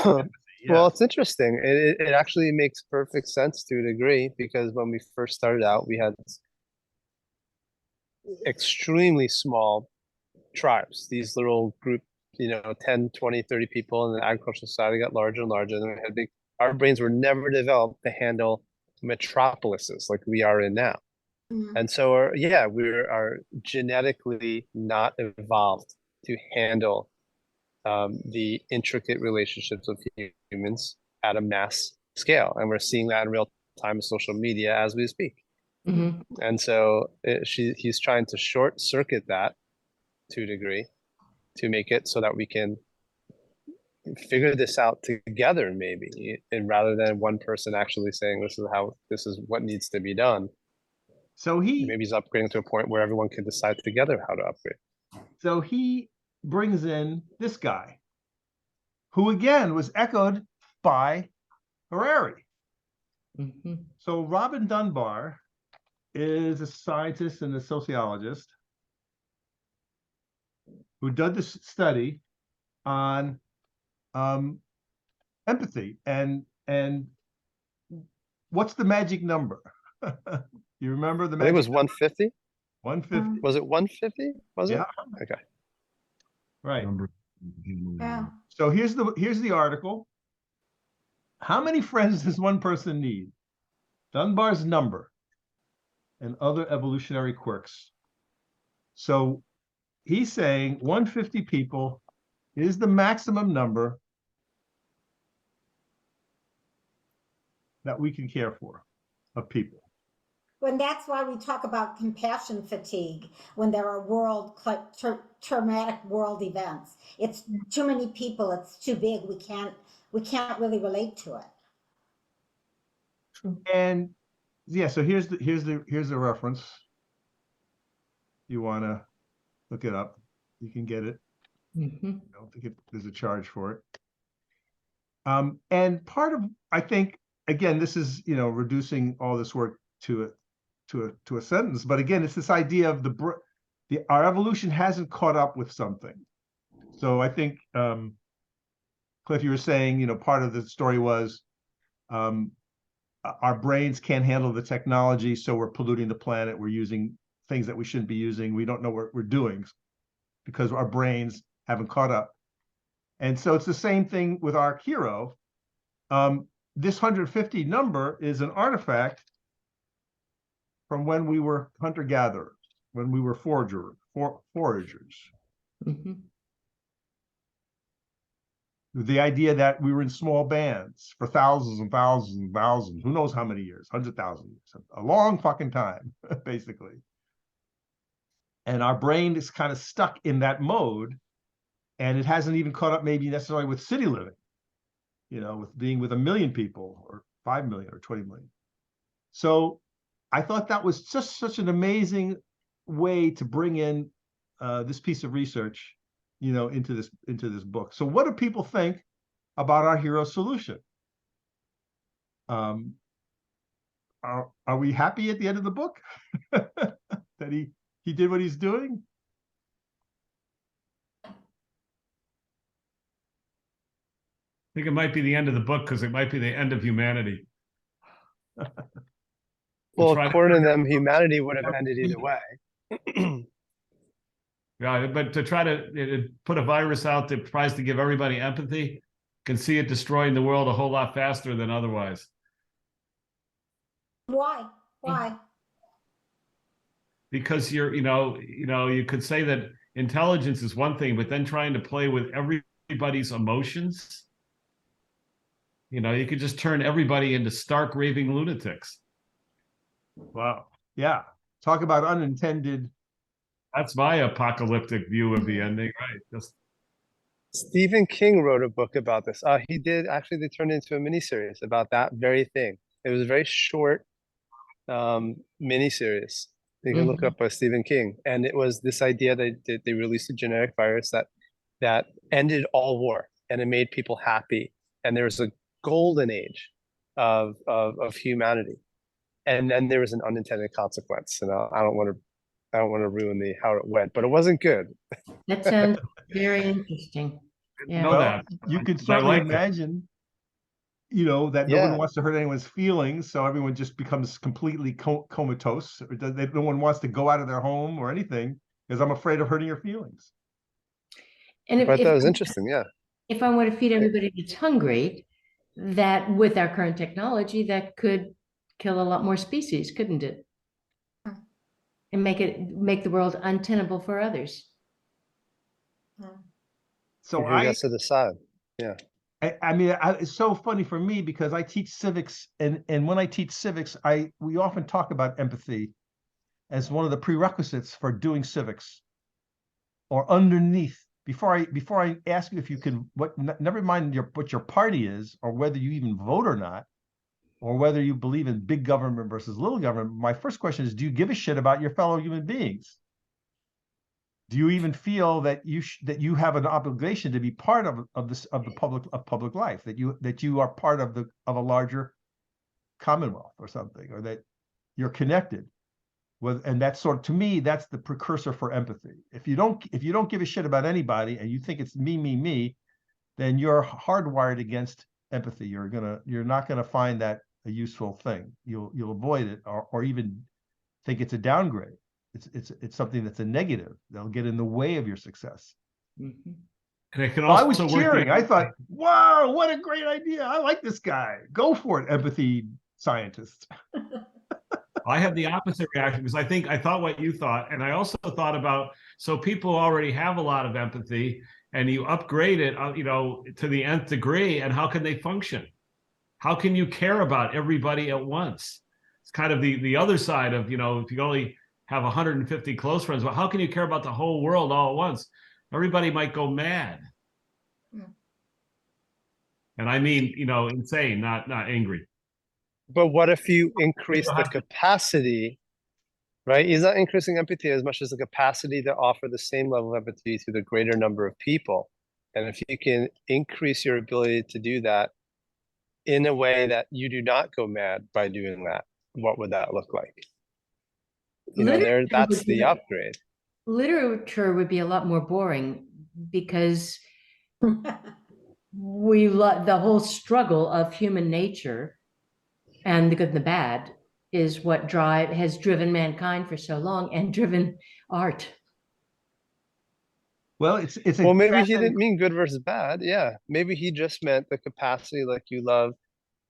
Well, it's interesting. It actually makes perfect sense to a degree, because when we first started out, we had extremely small tribes, these little group, 10, 20, 30 people, and the agricultural society got larger and larger. And then we had big, our brains were never developed to handle metropolises like we are in now. Mm. And so, we are genetically not evolved to handle the intricate relationships of humans at a mass scale. And we're seeing that in real time in social media as we speak. Mhm. And so he's trying to short circuit that to a degree to make it so that we can figure this out together, maybe, and rather than one person actually saying this is what needs to be done. So Maybe he's upgrading to a point where everyone can decide together how to upgrade. so he brings in this guy, who again was echoed by Harari. Mhm. So Robin Dunbar is a scientist and a sociologist who did this study on empathy and what's the magic number? You remember the I think it magic was 150. 150? Was it 150? Was it? Yeah. Okay. Right. Yeah. So here's the article. How many friends does one person need? Dunbar's number and other evolutionary quirks. So he's saying 150 people is the maximum number that we can care for of people. And that's why we talk about compassion fatigue when there are traumatic world events. It's too many people. It's too big. We can't really relate to it. And yeah, so here's the reference. You want to look it up, you can get it. Mhm. I don't think there's a charge for it. And part of, I think, again, this is, reducing all this work to a sentence, but again, it's this idea of our evolution hasn't caught up with something. So I think, Cliff, you were saying, part of the story was our brains can't handle the technology, so we're polluting the planet. We're using things that we shouldn't be using. We don't know what we're doing because our brains haven't caught up. And so it's the same thing with our hero. This 150 number is an artifact from when we were hunter-gatherers, when we were foragers. Mhm. The idea that we were in small bands for thousands and thousands and thousands, who knows how many years, 100,000 years, a long fucking time, basically. And our brain is kind of stuck in that mode, and it hasn't even caught up maybe necessarily with city living, with being with 1 million people or 5 million or 20 million. So I thought that was just such an amazing way to bring in this piece of research, into this book. So what do people think about our hero solution? Are we happy at the end of the book that he did what he's doing? I think it might be the end of the book because it might be the end of humanity. Well, try to according to them, humanity would have ended either way. Yeah, but to try to put a virus out that tries to give everybody empathy, can see it destroying the world a whole lot faster than otherwise. Why? Why? Because you could say that intelligence is one thing, but then trying to play with everybody's emotions, you could just turn everybody into stark raving lunatics. Wow. Yeah. Talk about unintended. That's my apocalyptic view of the ending, right? Just Stephen King wrote a book about this. He did actually. They turned it into a miniseries about that very thing. It was a very short miniseries. You can look up by Stephen King, and it was this idea that they released a genetic virus that ended all war, and it made people happy, and there was a golden age of humanity, and then there was an unintended consequence. And I don't want to ruin how it went, but it wasn't good. That sounds very interesting. I didn't Yeah. know Well, that. you can I certainly like that. imagine you know, that no Yeah. one wants to hurt anyone's feelings, so everyone just becomes completely comatose. Or no one wants to go out of their home or anything because I'm afraid of hurting your feelings. And But that was interesting. Yeah. if I want to feed everybody that's hungry, that with our current technology, that could kill a lot more species, couldn't it? And make the world untenable for others. So Who gets to decide? Yeah. I mean, it's so funny for me because I teach civics, and when I teach civics, we often talk about empathy as one of the prerequisites for doing civics, or underneath. Before I ask you if you can, never mind what your party is, or whether you even vote or not, or whether you believe in big government versus little government. My first question is: do you give a shit about your fellow human beings? Do you even feel that you have an obligation to be part of public life, that you are part of a larger commonwealth or something, or that you're connected with? And that's sort of, to me, that's the precursor for empathy. If you don't give a shit about anybody and you think it's me, then you're hardwired against empathy. You're not gonna find that a useful thing. You'll avoid it, or even think it's a downgrade. It's something that's a negative. They'll get in the way of your success. And it can Well, I also was work. cheering. I thought, wow, what a great idea. I like this guy. Go for it, empathy scientist. I have the opposite reaction because I thought what you thought, and I also thought about, so people already have a lot of empathy, and you upgrade it, you know, to the nth degree, and how can they function? How can you care about everybody at once? It's kind of the other side of, you know, if you only have 150 close friends, but how can you care about the whole world all at once? Everybody might go mad. And I mean, you know, insane, not angry. But what if you increase the capacity, right? He's not increasing empathy as much as the capacity to offer the same level of empathy to the greater number of people. And if you can increase your ability to do that in a way that you do not go mad by doing that, what would that look like? You know, that's the upgrade. Literature would be a lot more boring because the whole struggle of human nature and the good and the bad is what has driven mankind for so long and driven art. Well, well, maybe he didn't mean good versus bad. Yeah, maybe he just meant the capacity, like you love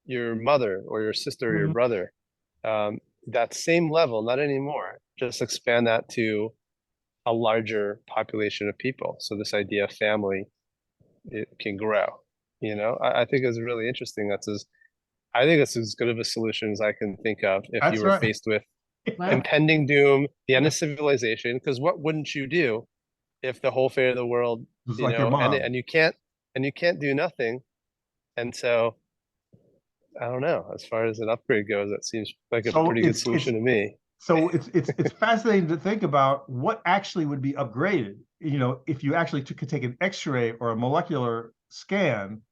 your mother or your sister or your brother. That same level, not anymore. Just expand that to a larger population of people. So this idea of family, it can grow. You know, I think it's really interesting. I think it's as good of a solution as I can think of if you were faced with impending doom, the end of civilization. Because what wouldn't you do if the whole fate of the world, you like know, your mom. and you can't do nothing. And so I don't know, as far as an upgrade goes, that seems like a pretty good solution to me. So it's fascinating to think about what actually would be upgraded. You know, if you actually could take an X-ray or a molecular scan,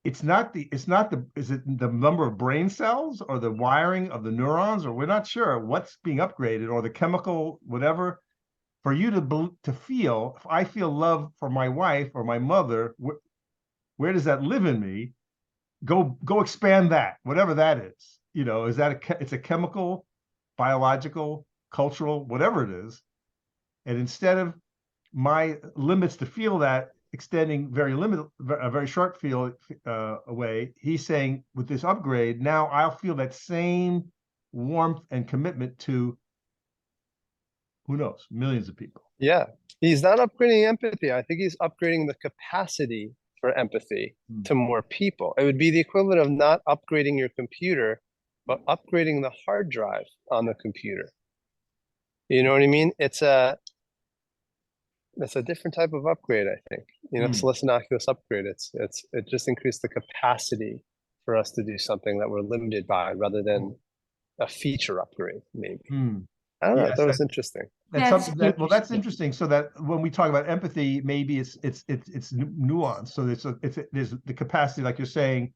is it the number of brain cells or the wiring of the neurons, or we're not sure what's being upgraded, or the chemical, whatever. For you to feel, if I feel love for my wife or my mother, where does that live in me? Go expand that, whatever that is. You know, it's a chemical, biological, cultural, whatever it is. And instead of my limits to feel that extending a very short field away, he's saying with this upgrade, now I'll feel that same warmth and commitment to, who knows, millions of people. Yeah, he's not upgrading empathy. I think he's upgrading the capacity for empathy to more people. It would be the equivalent of not upgrading your computer, but upgrading the hard drive on the computer. You know what I mean? It's a different type of upgrade, I think. You know, it's less innocuous upgrade. It just increased the capacity for us to do something that we're limited by, rather than a feature upgrade, maybe. I don't know. That was interesting. That's interesting. So that when we talk about empathy, maybe it's nuanced. So there's the capacity, like you're saying,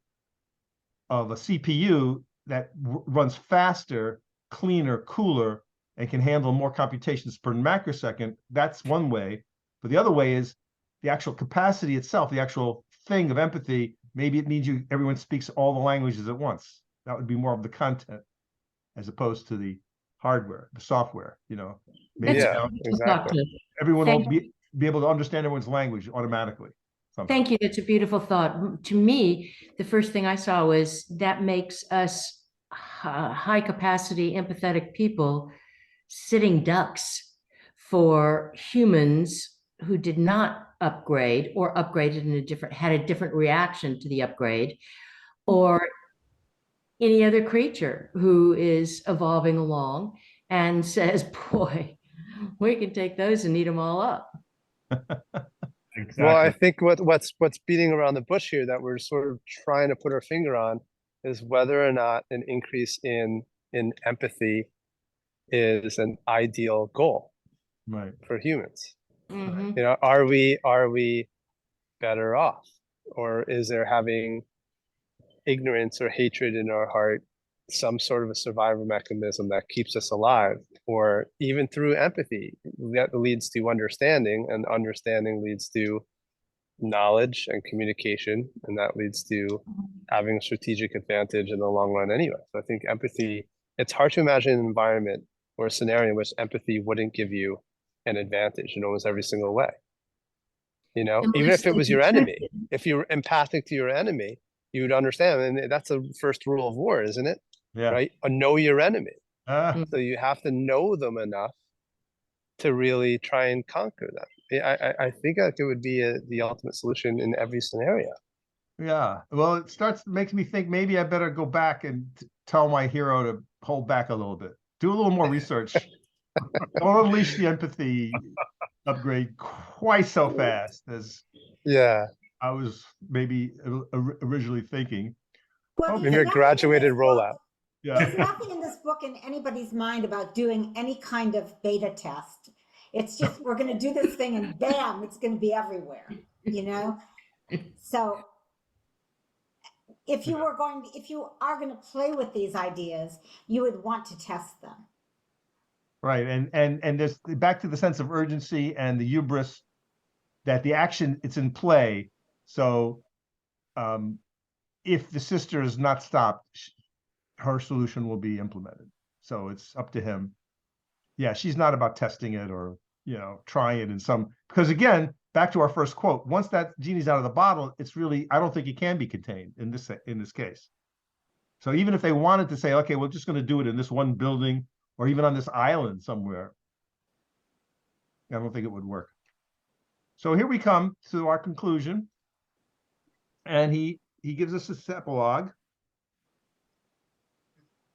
of a CPU that runs faster, cleaner, cooler, and can handle more computations per macrosecond. That's one way. But the other way is the actual capacity itself, the actual thing of empathy, maybe it means everyone speaks all the languages at once. That would be more of the content as opposed to the hardware, the software, Maybe That's Yeah, great to talk exactly. to. everyone will Thank be able to understand everyone's language automatically. Somehow. Thank you. That's a beautiful thought. To me, the first thing I saw was that makes us high capacity, empathetic people sitting ducks for humans who did not upgrade or upgraded had a different reaction to the upgrade, or any other creature who is evolving along and says, boy, we can take those and eat them all up. Well, I Exactly. think what's beating around the bush here that we're sort of trying to put our finger on is whether or not an increase in empathy is an ideal goal Right. for humans. Mhm. Are we better off, or is there having ignorance or hatred in our heart some sort of a survival mechanism that keeps us alive? Or even through empathy, that leads to understanding, and understanding leads to knowledge and communication, and that leads to having a strategic advantage in the long run anyway. So I think empathy, it's hard to imagine an environment or a scenario in which empathy wouldn't give you an advantage in almost every single way. Even Unless if it was they your enemy, encrypted. if you're empathic to your enemy, you would understand. And that's the first rule of war, isn't it? Yeah. Right? Know your enemy. Ah, So you have to know them enough to really try and conquer them. I think that it would be the ultimate solution in every scenario. yeah. Well, makes me think maybe I better go back and tell my hero to hold back a little bit. Do a little more research. Don't unleash the empathy upgrade quite so fast as Yeah, I was maybe originally thinking. Well, maybe there's a nothing in graduated this book- rollout. There's Yeah. nothing in this book in anybody's mind about doing any kind of beta test. It's just, we're going to do this thing and bam, it's going to be everywhere, So if you are going to play with these ideas, you would want to test them. Right. And there's back to the sense of urgency and the hubris that the action, it's in play. So if the sister is not stopped, her solution will be implemented. So it's up to him. Yeah, she's not about testing it or, trying it because again, back to our first quote, once that genie's out of the bottle, it's really, I don't think it can be contained in this case. So even if they wanted to say, okay, we're just going to do it in this one building or even on this island somewhere, I don't think it would work. So here we come to our conclusion. And he gives us this epilogue.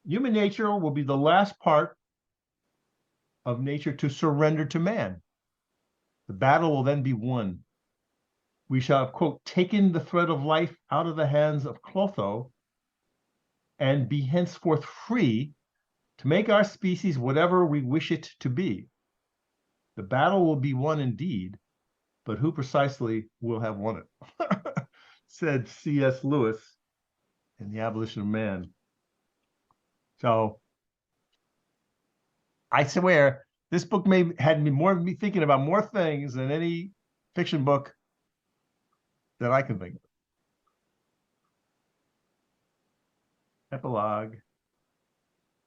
Human nature will be the last part of nature to surrender to man. The battle will then be won. We shall have, quote, taken the thread of life out of the hands of Clotho and be henceforth free to make our species whatever we wish it to be. The battle will be won indeed, but who precisely will have won it? Said C.S. Lewis in The Abolition of Man. So I swear this book had me thinking about more things than any fiction book that I can think of. Epilogue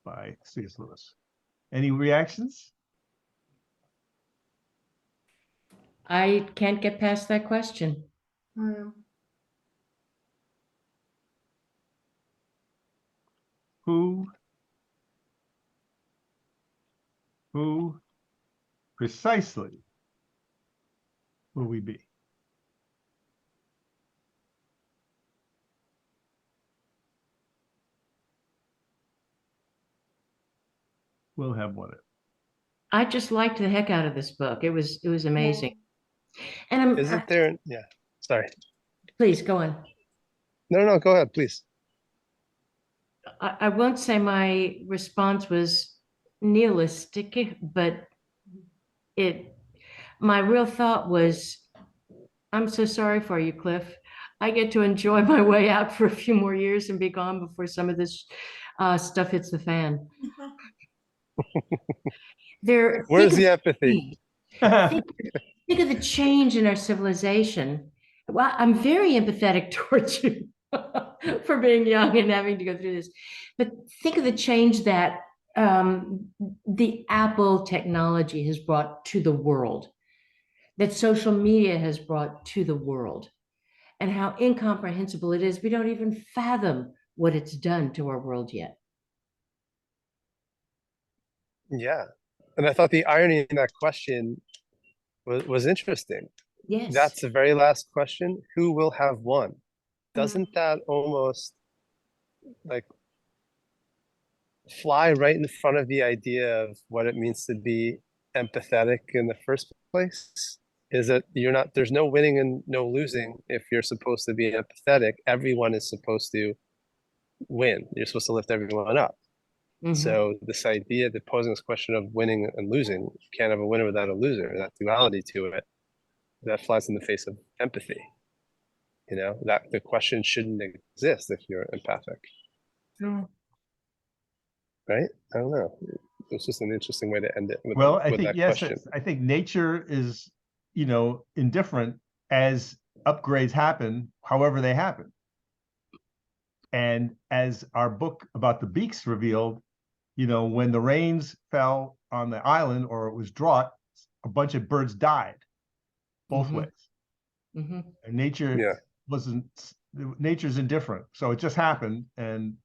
by C.S. Lewis. Any reactions? I can't get past that question. Who precisely will we be? We'll have won it. I just liked the heck out of this book. It was amazing. And Isn't there? Yeah. Sorry. please go on. No, go ahead, please. I won't say my response was nihilistic, but my real thought was, I'm so sorry for you, Cliff. I get to enjoy my way out for a few more years and be gone before some of this stuff hits the fan. Where's the empathy? Think of the change in our civilization Well, I'm very empathetic towards you for being young and having to go through this. But think of the change that the Apple technology has brought to the world, that social media has brought to the world, and how incomprehensible it is. We don't even fathom what it's done to our world yet. Yeah. And I thought the irony in that question was interesting. Yes. That's the very last question. Who will have won? Doesn't that almost like fly right in front of the idea of what it means to be empathetic in the first place? Is that you're not, there's no winning and no losing if you're supposed to be empathetic. Everyone is supposed to win. You're supposed to lift everyone up. Mhm. So this idea that posing this question of winning and losing, you can't have a winner without a loser, that duality to it, that flies in the face of empathy. You know, that the question shouldn't exist if you're empathic, True. right? I don't know. It's just an interesting way to end it with, Well, I with think, that yes, question. I think nature is, you know, indifferent as upgrades happen, however they happen. And as our book about the Beaks revealed, you know, when the rains fell on the island or it was drought, a bunch of birds died both Mhm. ways. Mhm. And nature Yeah. wasn't, nature's indifferent. So it just happened, and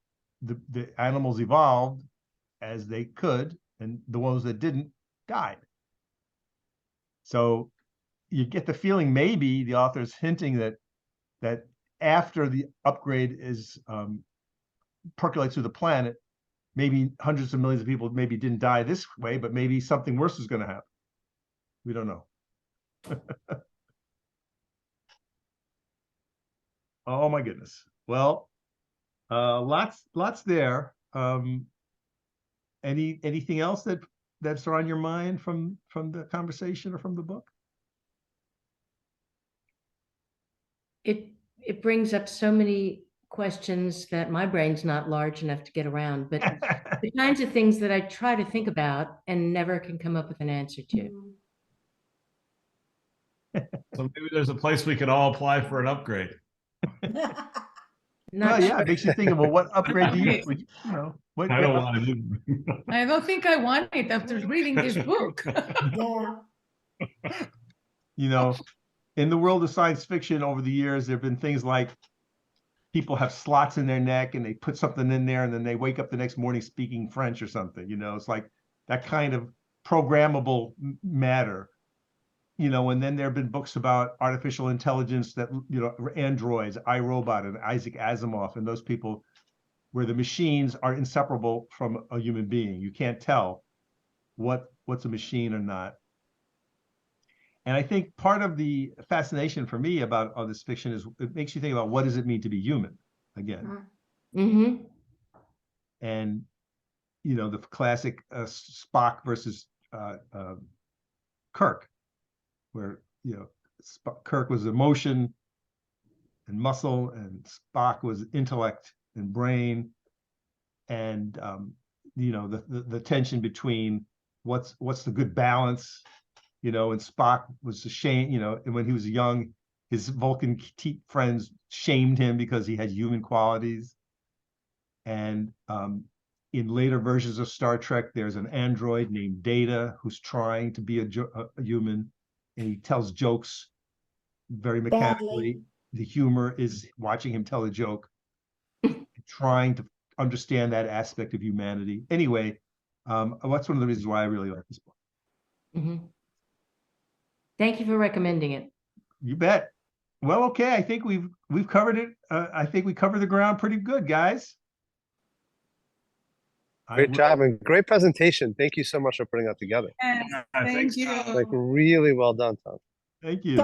the animals evolved as they could, and the ones that didn't died. So you get the feeling maybe the author's hinting that after the upgrade is percolates through the planet, maybe hundreds of millions of people maybe didn't die this way, but maybe something worse is going to happen. We don't know. Oh my goodness. Well, lots there. Anything else that's on your mind from the conversation or from the book? It brings up so many questions that my brain's not large enough to get around, but the kinds of things that I try to think about and never can come up with an answer to. So maybe there's a place we could all apply for an upgrade. Not Well, yeah, sure. it makes you think of, well, what upgrade do you, would you know, what, I don't want to. I don't think I want it after reading this book. Yeah. you know, in the world of science fiction over the years, there have been things like people have slots in their neck and they put something in there and then they wake up the next morning speaking French or something. You know, it's like that kind of programmable matter. You know, and then there have been books about artificial intelligence that, you know, androids, iRobot and Isaac Asimov, and those people where the machines are inseparable from a human being. You can't tell what's a machine or not. And I think part of the fascination for me about all this fiction is it makes you think about what does it mean to be human again. Mm-hmm. And, you know, the classic Spock versus Kirk, where, you know, Kirk was emotion and muscle, and Spock was intellect and brain. And, you know, the tension between what's the good balance, you know, and Spock was ashamed, you know, and when he was young, his Vulcan friends shamed him because he had human qualities. And in later versions of Star Trek, there's an android named Data who's trying to be a human, and he tells jokes very mechanically. Badly. The humor is watching him tell a joke, trying to understand that aspect of humanity. Anyway, that's one of the reasons why I really like this book. Mm-hmm. Thank you for recommending it. You bet. Well, okay, I think we've covered it. I think we covered the ground pretty good, guys. Great job and great presentation. Thank you so much for putting that together. Yes, thank Thanks. you. Like really well done, Tom. Thank you.